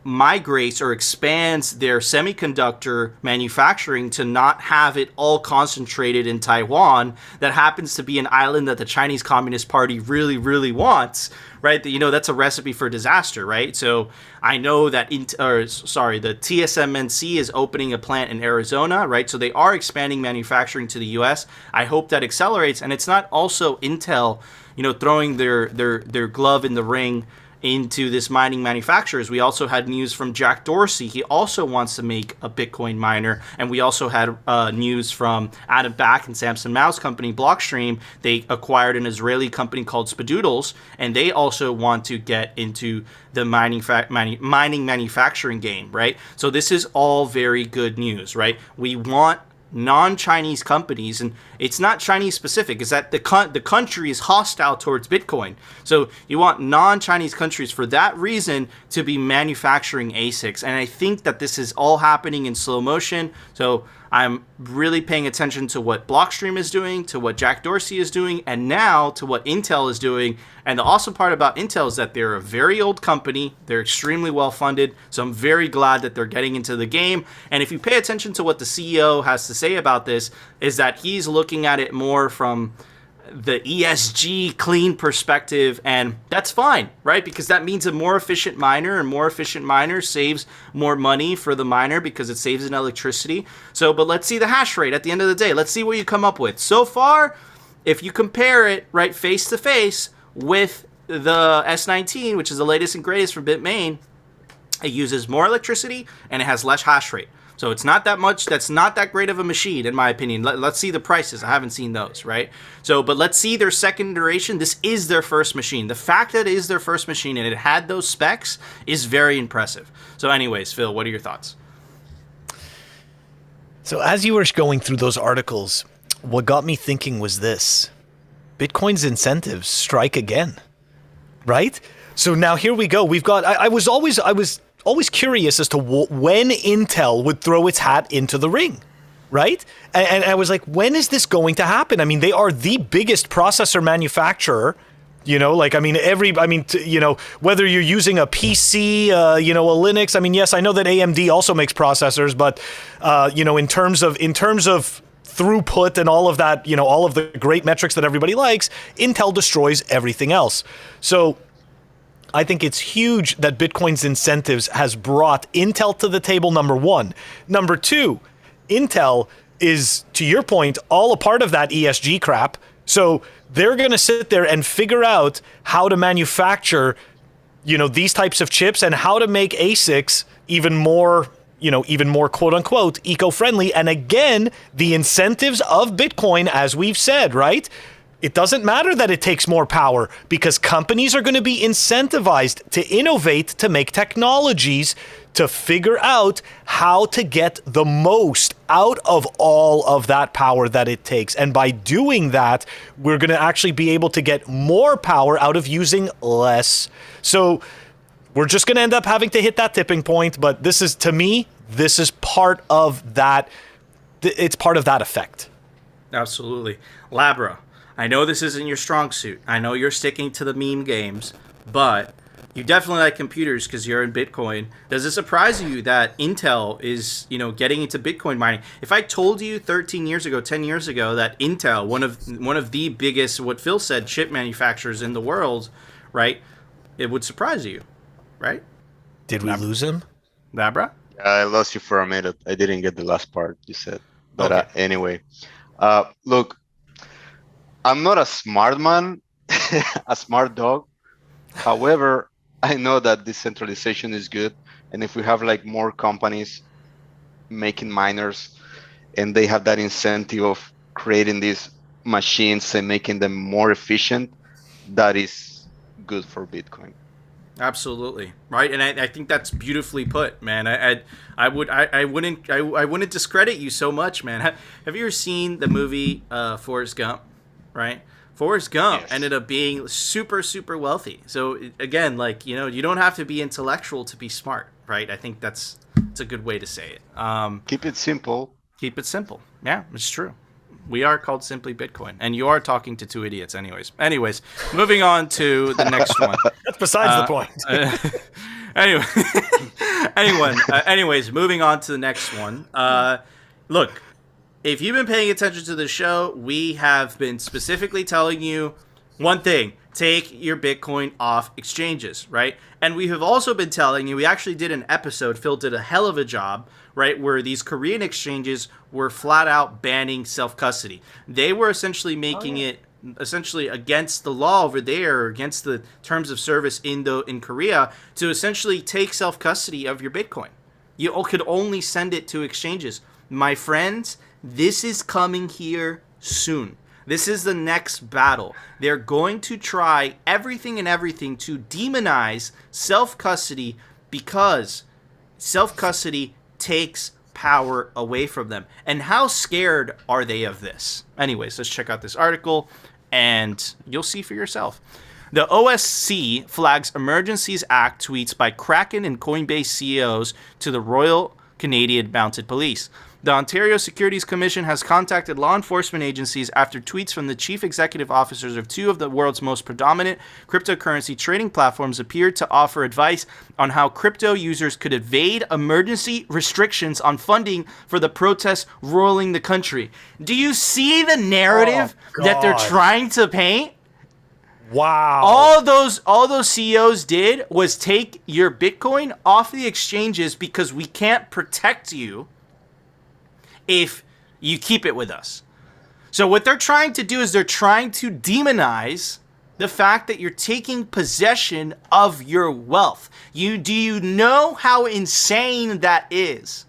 migrates or expands their semiconductor manufacturing to not have it all concentrated in Taiwan, that happens to be an island that the Chinese Communist Party really, really wants, right? That's a recipe for disaster, right? So I know that the TSMC is opening a plant in Arizona, right? So they are expanding manufacturing to the US. I hope that accelerates, and it's not also Intel, throwing their glove in the ring into this mining manufacturers. We also had news from Jack Dorsey. He also wants to make a Bitcoin miner. And we also had news from Adam Back and Samson Mao's company, Blockstream. They acquired an Israeli company called Spadoodles, and they also want to get into the mining manufacturing game, right? So this is all very good news, right? We want non-Chinese companies, and it's not Chinese specific, is that the country is hostile towards Bitcoin. So you want non-Chinese countries for that reason to be manufacturing ASICs. And I think that this is all happening in slow motion. So I'm really paying attention to what Blockstream is doing, to what Jack Dorsey is doing, and now to what Intel is doing. And the awesome part about Intel is that they're a very old company. They're extremely well funded. So I'm very glad that they're getting into the game. And if you pay attention to what the CEO has to say about this, is that he's looking at it more from the ESG clean perspective, and that's fine, right? Because that means a more efficient miner, and more efficient miner saves more money for the miner because it saves in electricity. So, but let's see the hash rate at the end of the day. Let's see what you come up with. So far, if you compare it, right, face to face with the S19, which is the latest and greatest from Bitmain, it uses more electricity and it has less hash rate. So it's not that much. That's not that great of a machine, in my opinion. Let's see the prices. I haven't seen those, right? So, but let's see their second iteration. This is their first machine. The fact that it is their first machine and it had those specs is very impressive. So anyways, Phil, what are your thoughts? So as you were going through those articles, what got me thinking was this. Bitcoin's incentives strike again, right? So now here we go. We've got, I was always curious as to when Intel would throw its hat into the ring, right? And I was like, when is this going to happen? I mean, they are the biggest processor manufacturer, whether you're using a PC, a Linux. I mean, yes, I know that AMD also makes processors, but, in terms of throughput and all of that, all of the great metrics that everybody likes, Intel destroys everything else. So I think it's huge that Bitcoin's incentives has brought Intel to the table, number one. Number two, Intel is, to your point, all a part of that ESG crap. So they're going to sit there and figure out how to manufacture, these types of chips and how to make ASICs even more quote unquote eco-friendly. And again, the incentives of Bitcoin, as we've said, right? It doesn't matter that it takes more power because companies are going to be incentivized to innovate, to make technologies, to figure out how to get the most out of all of that power that it takes. And by doing that, we're going to actually be able to get more power out of using less. So we're just going to end up having to hit that tipping point. But this is, to me, this is part of that. It's part of that effect. Absolutely. Labra, I know this isn't your strong suit. I know you're sticking to the meme games, but you definitely like computers because you're in Bitcoin. Does it surprise you that Intel is, getting into Bitcoin mining? If I told you 13 years ago, 10 years ago, that Intel, one of the biggest, what Phil said, chip manufacturers in the world, right, it would surprise you, right? Did we lose him? Labra? I lost you for a minute. I didn't get the last part you said. But okay. Anyway, look, I'm not a smart man, a smart dog. However, I know that decentralization is good, and if we have like more companies making miners, and they have that incentive of creating these machines and making them more efficient, that is good for Bitcoin. Absolutely right, and I think that's beautifully put, man. I wouldn't discredit you so much, man. Have you ever seen the movie Forrest Gump? Right, Forrest Gump Yes. ended up being super wealthy. So again, like you don't have to be intellectual to be smart, right? I think it's a good way to say it. Keep it simple. Keep it simple. Yeah, it's true. We are called Simply Bitcoin, and you are talking to two idiots, anyways. Moving on to the next one. That's besides the point. Anyways, moving on to the next one. Look, if you've been paying attention to the show, we have been specifically telling you one thing: take your Bitcoin off exchanges, right? And we have also been telling you, we actually did an episode, Phil did a hell of a job, right, where these Korean exchanges were flat out banning self-custody. They were essentially making it essentially against the law over there, against the terms of service in Korea, to essentially take self-custody of your Bitcoin. You could only send it to exchanges. My friends, this is coming here soon. This is the next battle. They're going to try everything to demonize self-custody, because self-custody takes power away from them. And how scared are they of this? Anyways, let's check out this article and you'll see for yourself. The OSC flags Emergencies Act tweets by Kraken and Coinbase CEOs to the Royal Canadian Mounted Police. The Ontario Securities Commission has contacted law enforcement agencies after tweets from the chief executive officers of two of the world's most predominant cryptocurrency trading platforms appeared to offer advice on how crypto users could evade emergency restrictions on funding for the protests roiling the country. Do you see the narrative that they're trying to paint? Wow. All those CEOs did was take your Bitcoin off the exchanges because we can't protect you if you keep it with us. So what they're trying to do is they're trying to demonize the fact that you're taking possession of your wealth. Do you know how insane that is?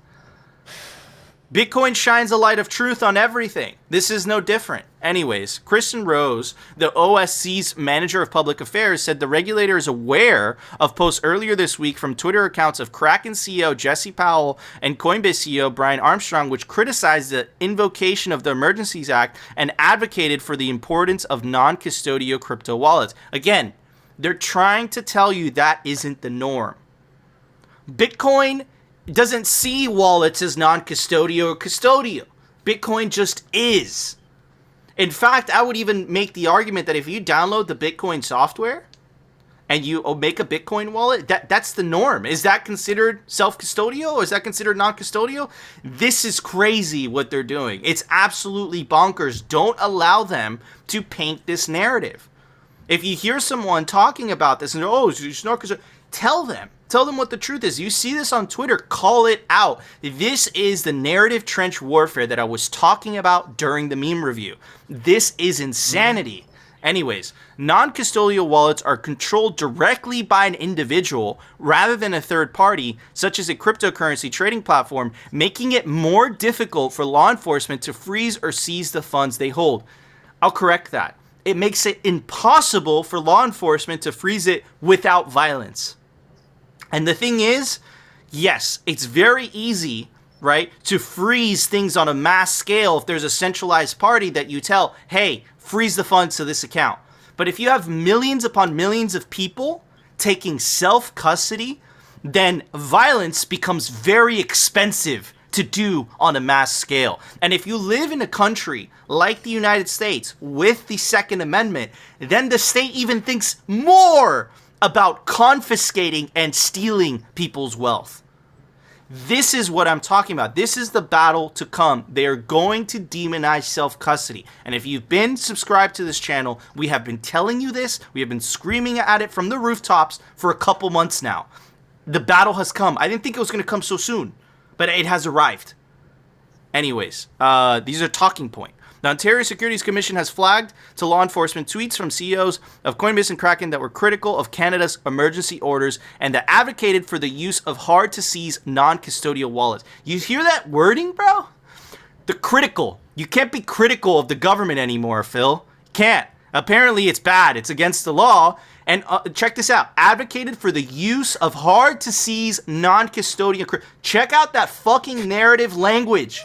Bitcoin shines a light of truth on everything. This is no different. Anyways, Kristen Rose, the OSC's manager of public affairs, said the regulator is aware of posts earlier this week from Twitter accounts of Kraken CEO Jesse Powell and Coinbase CEO Brian Armstrong, which criticized the invocation of the Emergencies Act and advocated for the importance of non-custodial crypto wallets. Again, they're trying to tell you that isn't the norm. Bitcoin doesn't see wallets as non-custodial or custodial. Bitcoin just is. In fact, I would even make the argument that if you download the Bitcoin software and you make a Bitcoin wallet, that's the norm. Is that considered self-custodial or is that considered non-custodial? This is crazy what they're doing. It's absolutely bonkers. Don't allow them to paint this narrative. If you hear someone talking about this and it's not custodial, tell them what the truth is. You see this on Twitter, call it out. This is the narrative trench warfare that I was talking about during the meme review. This is insanity. Anyways, non-custodial wallets are controlled directly by an individual rather than a third party, such as a cryptocurrency trading platform, making it more difficult for law enforcement to freeze or seize the funds they hold. I'll correct that. It makes it impossible for law enforcement to freeze it without violence. And the thing is, yes, it's very easy, right, to freeze things on a mass scale if there's a centralized party that you tell, hey, freeze the funds to this account. But if you have millions upon millions of people taking self-custody, then violence becomes very expensive to do on a mass scale. And if you live in a country like the United States with the Second Amendment, then the state even thinks more about confiscating and stealing people's wealth. This is what I'm talking about. This is the battle to come. They are going to demonize self-custody. And if you've been subscribed to this channel, we have been telling you this. We have been screaming at it from the rooftops for a couple months now. The battle has come. I didn't think it was going to come so soon, but it has arrived. Anyways, these are talking points. The Ontario Securities Commission has flagged to law enforcement tweets from CEOs of Coinbase and Kraken that were critical of Canada's emergency orders and that advocated for the use of hard-to-seize non-custodial wallets. You hear that wording, bro? The critical. You can't be critical of the government anymore, Phil. Can't. Apparently, it's bad. It's against the law. And check this out. Advocated for the use of hard-to-seize non-custodial. Check out that fucking narrative language.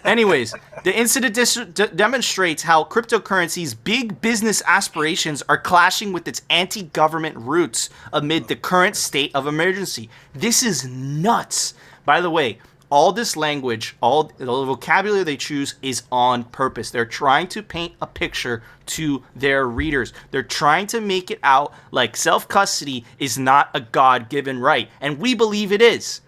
Anyways, the incident demonstrates how cryptocurrency's big business aspirations are clashing with its anti-government roots amid the current state of emergency. This is nuts. By the way, all this language, all the vocabulary they choose is on purpose. They're trying to paint a picture to their readers. They're trying to make it out like self-custody is not a God-given right, and we believe it is.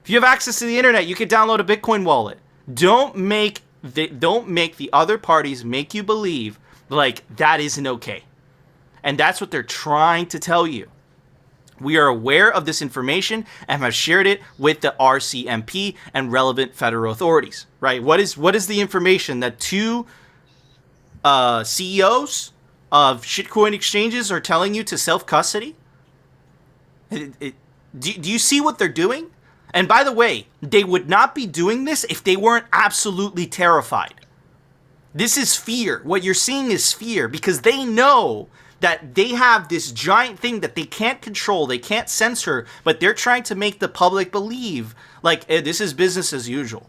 If you have access to the internet, you can download a Bitcoin wallet. Don't make the other parties make you believe like that isn't okay. And that's what they're trying to tell you. We are aware of this information and have shared it with the RCMP and relevant federal authorities. Right? What is the information that two CEOs of shitcoin exchanges are telling you to self-custody? Do you see what they're doing? And by the way, they would not be doing this if they weren't absolutely terrified. This is fear. What you're seeing is fear because they know that they have this giant thing that they can't control, they can't censor, but they're trying to make the public believe like this is business as usual.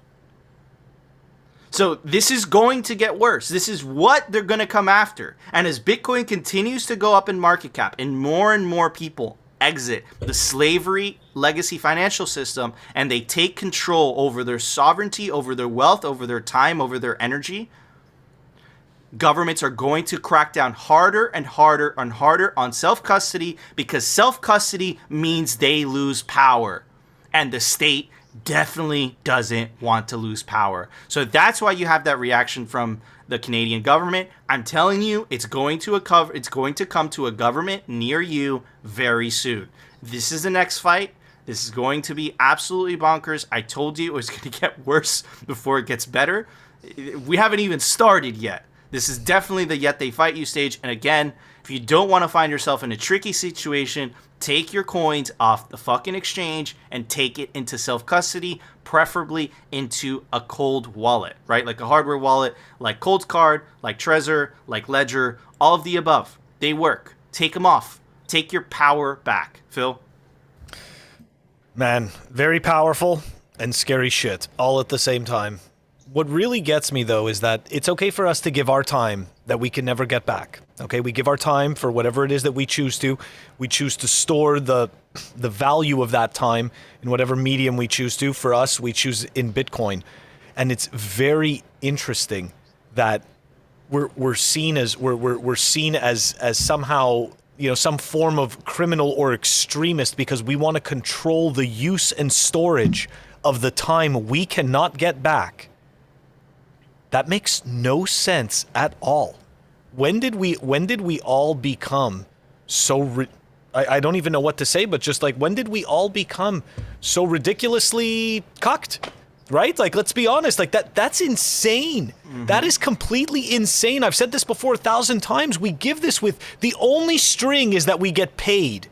So this is going to get worse. This is what they're going to come after. And as Bitcoin continues to go up in market cap and more people exit the slavery legacy financial system and they take control over their sovereignty, over their wealth, over their time, over their energy, governments are going to crack down harder and harder and harder on self-custody because self-custody means they lose power. And the state definitely doesn't want to lose power. So that's why you have that reaction from the Canadian government. I'm telling you, it's going to come to a government near you very soon. This is the next fight. This is going to be absolutely bonkers. I told you it was going to get worse before it gets better. We haven't even started yet. This is definitely the yet they fight you stage. And again, if you don't want to find yourself in a tricky situation, take your coins off the fucking exchange and take it into self-custody, preferably into a cold wallet, right? Like a hardware wallet, like Cold Card, like Trezor, like Ledger, all of the above. They work. Take them off. Take your power back. Phil? Man, very powerful and scary shit all at the same time. What really gets me, though, is that it's okay for us to give our time that we can never get back. Okay, we give our time for whatever it is that we choose to. We choose to store the value of that time in whatever medium we choose to. For us, we choose in Bitcoin. And it's very interesting that we're seen as somehow, you know, some form of criminal or extremist because we want to control the use and storage of the time we cannot get back. That makes no sense at all. When did we all become so I don't even know what to say, but just like when did we all become so ridiculously cucked? Right? Like, let's be honest, like that's insane. Mm-hmm. That is completely insane. I've said this before 1,000 times. We give this with the only string is that we get paid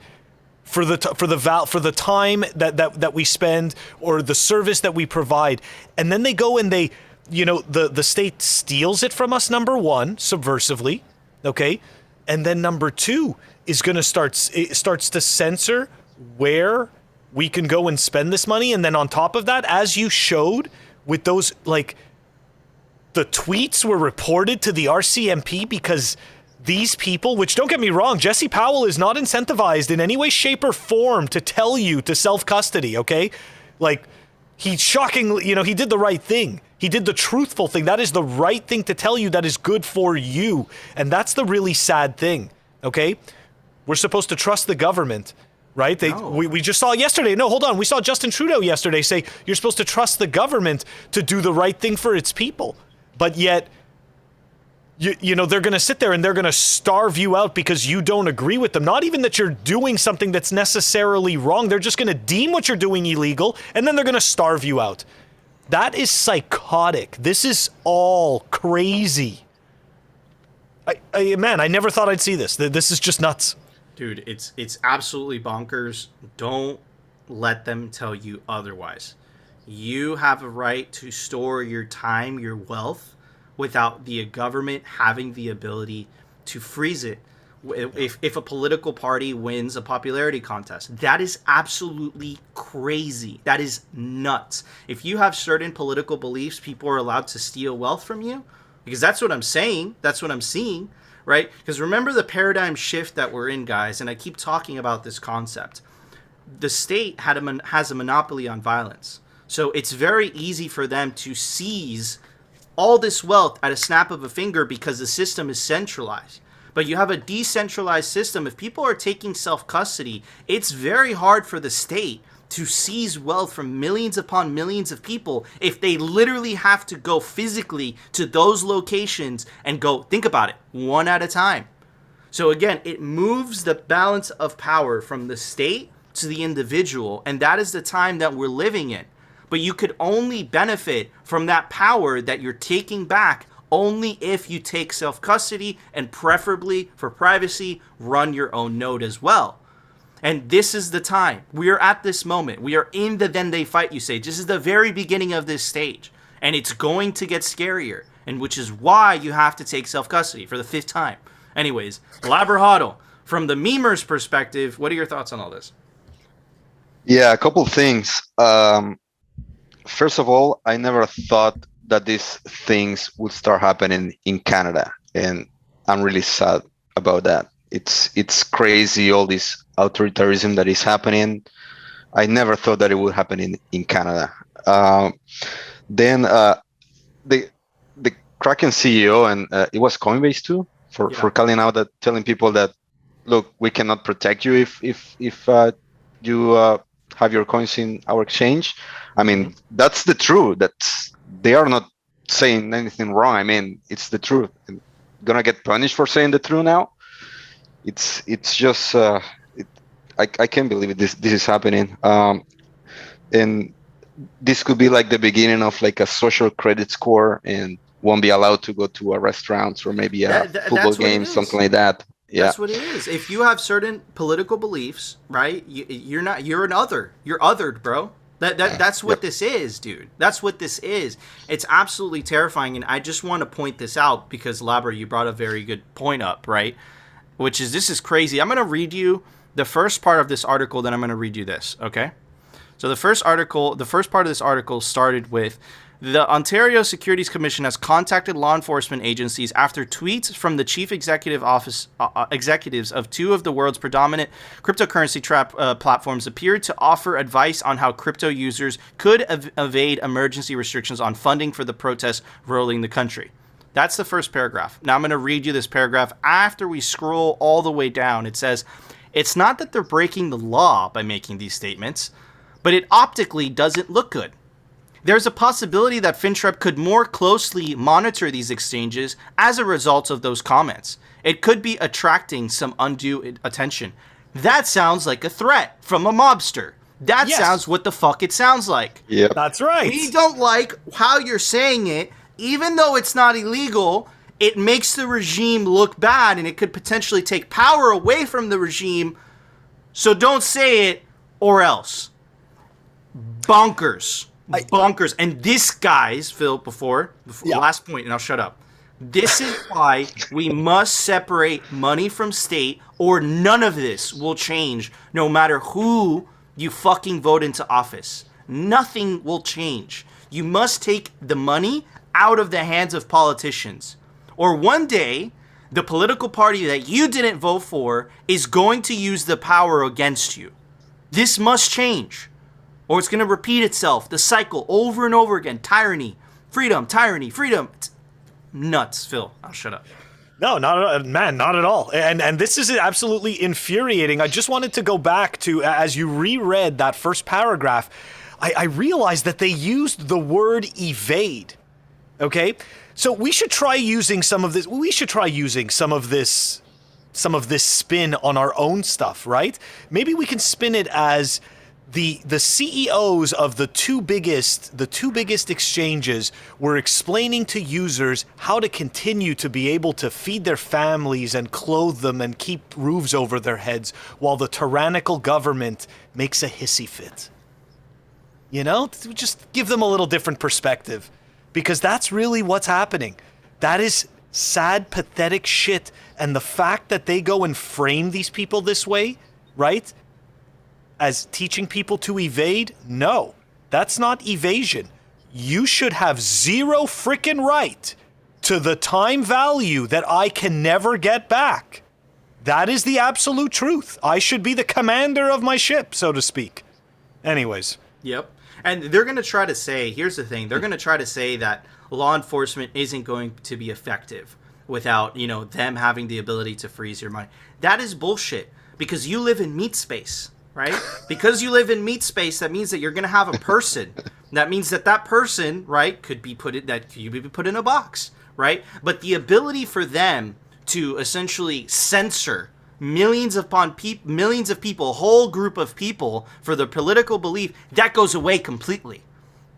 for the time that we spend or the service that we provide. And then they go and they, you know, the state steals it from us, number one, subversively, okay? And then number two is going to starts to censor where we can go and spend this money. And then on top of that, as you showed with those, like, the tweets were reported to the RCMP because these people, which don't get me wrong, Jesse Powell is not incentivized in any way, shape, or form to tell you to self-custody, okay? Like, he shockingly, you know, he did the right thing. He did the truthful thing. That is the right thing to tell you that is good for you. And that's the really sad thing, okay? We're supposed to trust the government, right? We just saw yesterday. No, hold on. We saw Justin Trudeau yesterday say you're supposed to trust the government to do the right thing for its people. But yet, you know, they're going to sit there and they're going to starve you out because you don't agree with them. Not even that you're doing something that's necessarily wrong. They're just going to deem what you're doing illegal, and then they're going to starve you out. That is psychotic. This is all crazy. Man, I never thought I'd see this. This is just nuts. Dude, it's absolutely bonkers. Don't let them tell you otherwise. You have a right to store your time, your wealth, without the government having the ability to freeze it if a political party wins a popularity contest. That is absolutely crazy. That is nuts. If you have certain political beliefs, people are allowed to steal wealth from you, because that's what I'm saying. That's what I'm seeing, right? Because remember the paradigm shift that we're in, guys, and I keep talking about this concept. The state has a monopoly on violence. So it's very easy for them to seize all this wealth at a snap of a finger because the system is centralized. But you have a decentralized system. If people are taking self-custody, it's very hard for the state to seize wealth from millions upon millions of people if they literally have to go physically to those locations and go, think about it, one at a time. So again, it moves the balance of power from the state to the individual, and that is the time that we're living in. But you could only benefit from that power that you're taking back only if you take self-custody and, preferably for privacy, run your own node as well. And this is the time. We are at this moment. We are in the then they fight you stage. This is the very beginning of this stage. And it's going to get scarier. And which is why you have to take self-custody for the 5th time. Anyways, Laberhado, from the memer's perspective, what are your thoughts on all this? Yeah, a couple things. First of all, I never thought that these things would start happening in Canada, and I'm really sad about that. It's crazy, all this authoritarianism that is happening. I never thought that it would happen in Canada. Then the Kraken CEO, and it was Coinbase too, for calling out that, telling people that, look, we cannot protect you if you have your coins in our exchange. I mean, that's the truth. They are not saying anything wrong. I mean, it's the truth. And gonna get punished for saying the truth now. It's just I can't believe it. This is happening. And this could be like the beginning of like a social credit score, and won't be allowed to go to a restaurant or maybe a football game, something like that. Yeah. That's what it is. If you have certain political beliefs, right? You're an other. You're othered, bro. That's what this is, dude. That's what this is. It's absolutely terrifying, and I just want to point this out because, Labra, you brought a very good point up, right? Which is, this is crazy. I'm going to read you the first part of this article, then I'm going to read you this, okay? So the first part of this article started with, the Ontario Securities Commission has contacted law enforcement agencies after tweets from the chief executives of two of the world's predominant cryptocurrency platforms appeared to offer advice on how crypto users could evade emergency restrictions on funding for the protests rolling the country. That's the first paragraph. Now I'm going to read you this paragraph. After we scroll all the way down, it says, it's not that they're breaking the law by making these statements, but it optically doesn't look good. There's a possibility that FinTrust could more closely monitor these exchanges as a result of those comments. It could be attracting some undue attention. That sounds like a threat from a mobster. That sounds what the fuck it sounds like. Yeah, that's right. We don't like how you're saying it. Even though it's not illegal, it makes the regime look bad, and it could potentially take power away from the regime. So don't say it, or else. Bonkers. Bonkers. And this, guys, Phil, before last point, and I'll shut up. This is why we must separate money from state, or none of this will change, no matter who you fucking vote into office. Nothing will change. You must take the money out of the hands of politicians. Or one day, the political party that you didn't vote for is going to use the power against you. This must change. Or it's going to repeat itself, the cycle, over and over again. Tyranny, freedom, tyranny, freedom. It's nuts, Phil. I'll shut up. No, not at all. And this is absolutely infuriating. I just wanted to go back to, as you reread that first paragraph, I realized that they used the word evade. Okay? So we should try using some of this. We should try using some of this spin on our own stuff, right? Maybe we can spin it as the CEOs of the two biggest exchanges were explaining to users how to continue to be able to feed their families and clothe them and keep roofs over their heads while the tyrannical government makes a hissy fit. You know, just give them a little different perspective, because that's really what's happening. That is sad, pathetic shit. And the fact that they go and frame these people this way, right, as teaching people to evade, no, that's not evasion. You should have zero frickin' right to the time value that I can never get back. That is the absolute truth. I should be the commander of my ship, so to speak. Anyways. Yep. And they're going to try to say, here's the thing, they're going to try to say that law enforcement isn't going to be effective without, you know, them having the ability to freeze your money. That is bullshit, because you live in meat space, right? Because you live in meat space, that means that you're going to have a person. That means that that person, right, could be put in a box, right? But the ability for them to essentially censor millions of people, a whole group of people for their political belief, that goes away completely,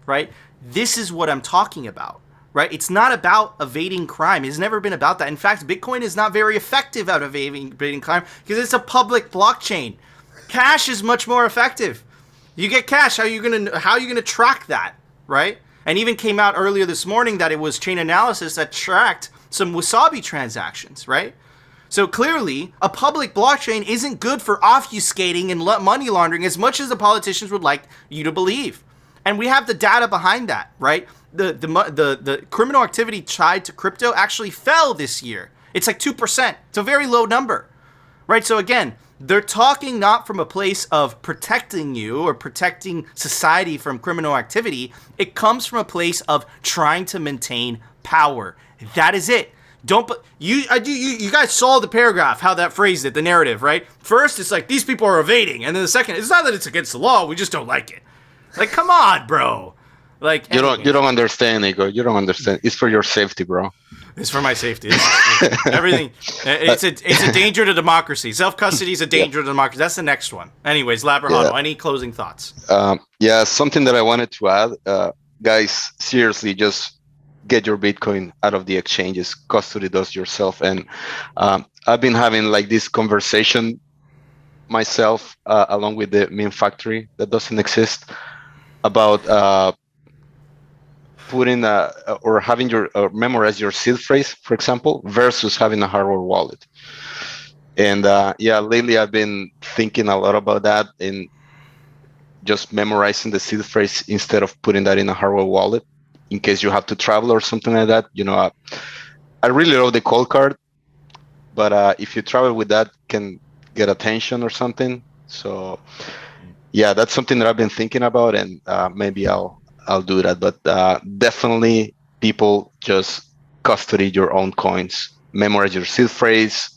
right? This is what I'm talking about, right? It's not about evading crime. It's never been about that. In fact, Bitcoin is not very effective at evading crime because it's a public blockchain. Cash is much more effective. You get cash, how are you gonna track that, right? And even came out earlier this morning that it was Chain Analysis that tracked some Wasabi transactions, right? So clearly, a public blockchain isn't good for obfuscating and money laundering as much as the politicians would like you to believe. And we have the data behind that, right? The criminal activity tied to crypto actually fell this year. It's like 2%. It's a very low number, right? So again, they're talking not from a place of protecting you or protecting society from criminal activity. It comes from a place of trying to maintain power. That is it. You guys saw the paragraph, how that phrased it, the narrative, right? First, it's like, these people are evading. And then the second, it's not that it's against the law, we just don't like it. Like, come on, bro. Like, you don't understand, Ego. You don't understand. It's for your safety, bro. It's for my safety. Everything. It's a danger to democracy. Self-custody is a danger to democracy. That's the next one. Anyways, Labrahano, any closing thoughts? Something that I wanted to add. Guys, seriously, just get your Bitcoin out of the exchanges, custody those yourself. And I've been having like this conversation myself, along with the meme factory that doesn't exist, about putting or having your memorize your seed phrase, for example, versus having a hardware wallet. And lately I've been thinking a lot about that, and just memorizing the seed phrase instead of putting that in a hardware wallet in case you have to travel or something like that. You know, I really love the cold card, but if you travel with that, can get attention or something. So yeah, that's something that I've been thinking about, and maybe I'll do that. But definitely, people, just custody your own coins, memorize your seed phrase,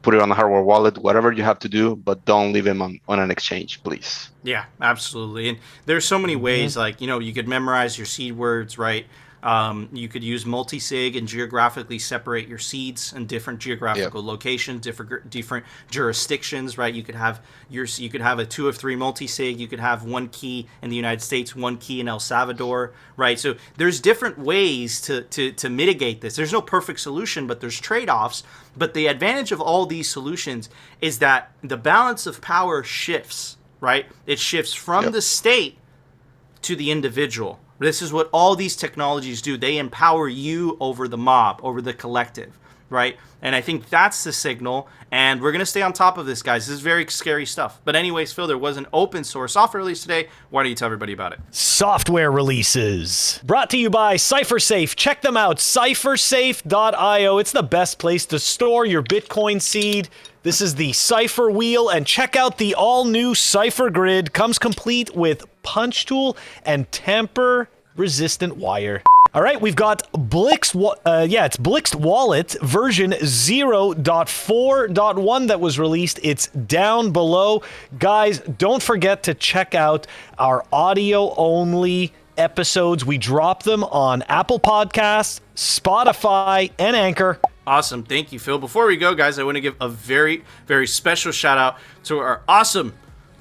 put it on a hardware wallet, whatever you have to do, but don't leave them on an exchange, please. Yeah, absolutely. And there's so many ways, like, you know, you could memorize your seed words, right? You could use multi-sig and geographically separate your seeds in different geographical locations, different jurisdictions, right? You could have a 2 of 3 multi-sig. You could have one key in the United States, one key in El Salvador, right? So there's different ways to mitigate this. There's no perfect solution, but there's trade-offs. But the advantage of all these solutions is that the balance of power shifts, right? It shifts from the state to the individual. This is what all these technologies do. They empower you over the mob, over the collective, right? And I think that's the signal. And we're going to stay on top of this, guys. This is very scary stuff. But anyways, Phil, there was an open source software release today. Why don't you tell everybody about it? Software releases. Brought to you by CipherSafe. Check them out, cyphersafe.io. It's the best place to store your Bitcoin seed. This is the Cypher wheel, and check out the all-new Cypher grid. Comes complete with punch tool and tamper-resistant wire. All right, we've got Blixt, it's Blixt Wallet version 0.4.1 that was released. It's down below. Guys, don't forget to check out our audio-only episodes. We drop them on Apple Podcasts, Spotify, and Anchor. Awesome. Thank you, Phil. Before we go, guys, I want to give a very, very special shout out to our awesome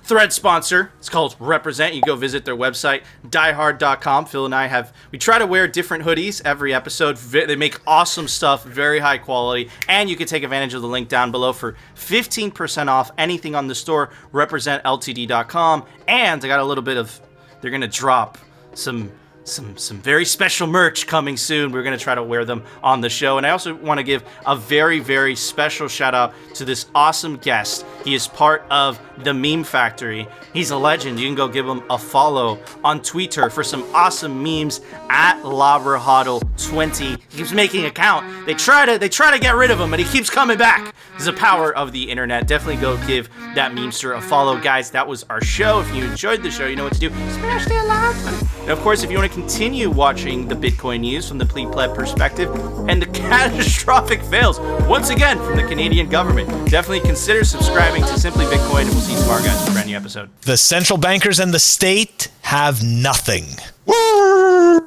Thread sponsor. It's called Represent. You go visit their website, diehard.com. Phil and I we try to wear different hoodies every episode. They make awesome stuff, very high quality, and you can take advantage of the link down below for 15% off anything on the store, representltd.com. And I got a little bit of, they're going to drop some very special merch coming soon. We're going to try to wear them on the show. And I also want to give a very, very special shout out to this awesome guest. He is part of the Meme Factory. He's a legend. You can go give him a follow on Twitter for some awesome memes at LabraHodl20. He keeps making an account. They try to get rid of him, but he keeps coming back. This is the power of the internet. Definitely go give that memester a follow. Guys, that was our show. If you enjoyed the show, you know what to do. Smash that like button. And of course, if you want to continue watching the Bitcoin news from the plebe perspective and the catastrophic fails, once again, from the Canadian government, definitely consider subscribing to Simply Bitcoin, and we'll see you tomorrow, guys, for a brand new episode. The central bankers and the state have nothing. Woo!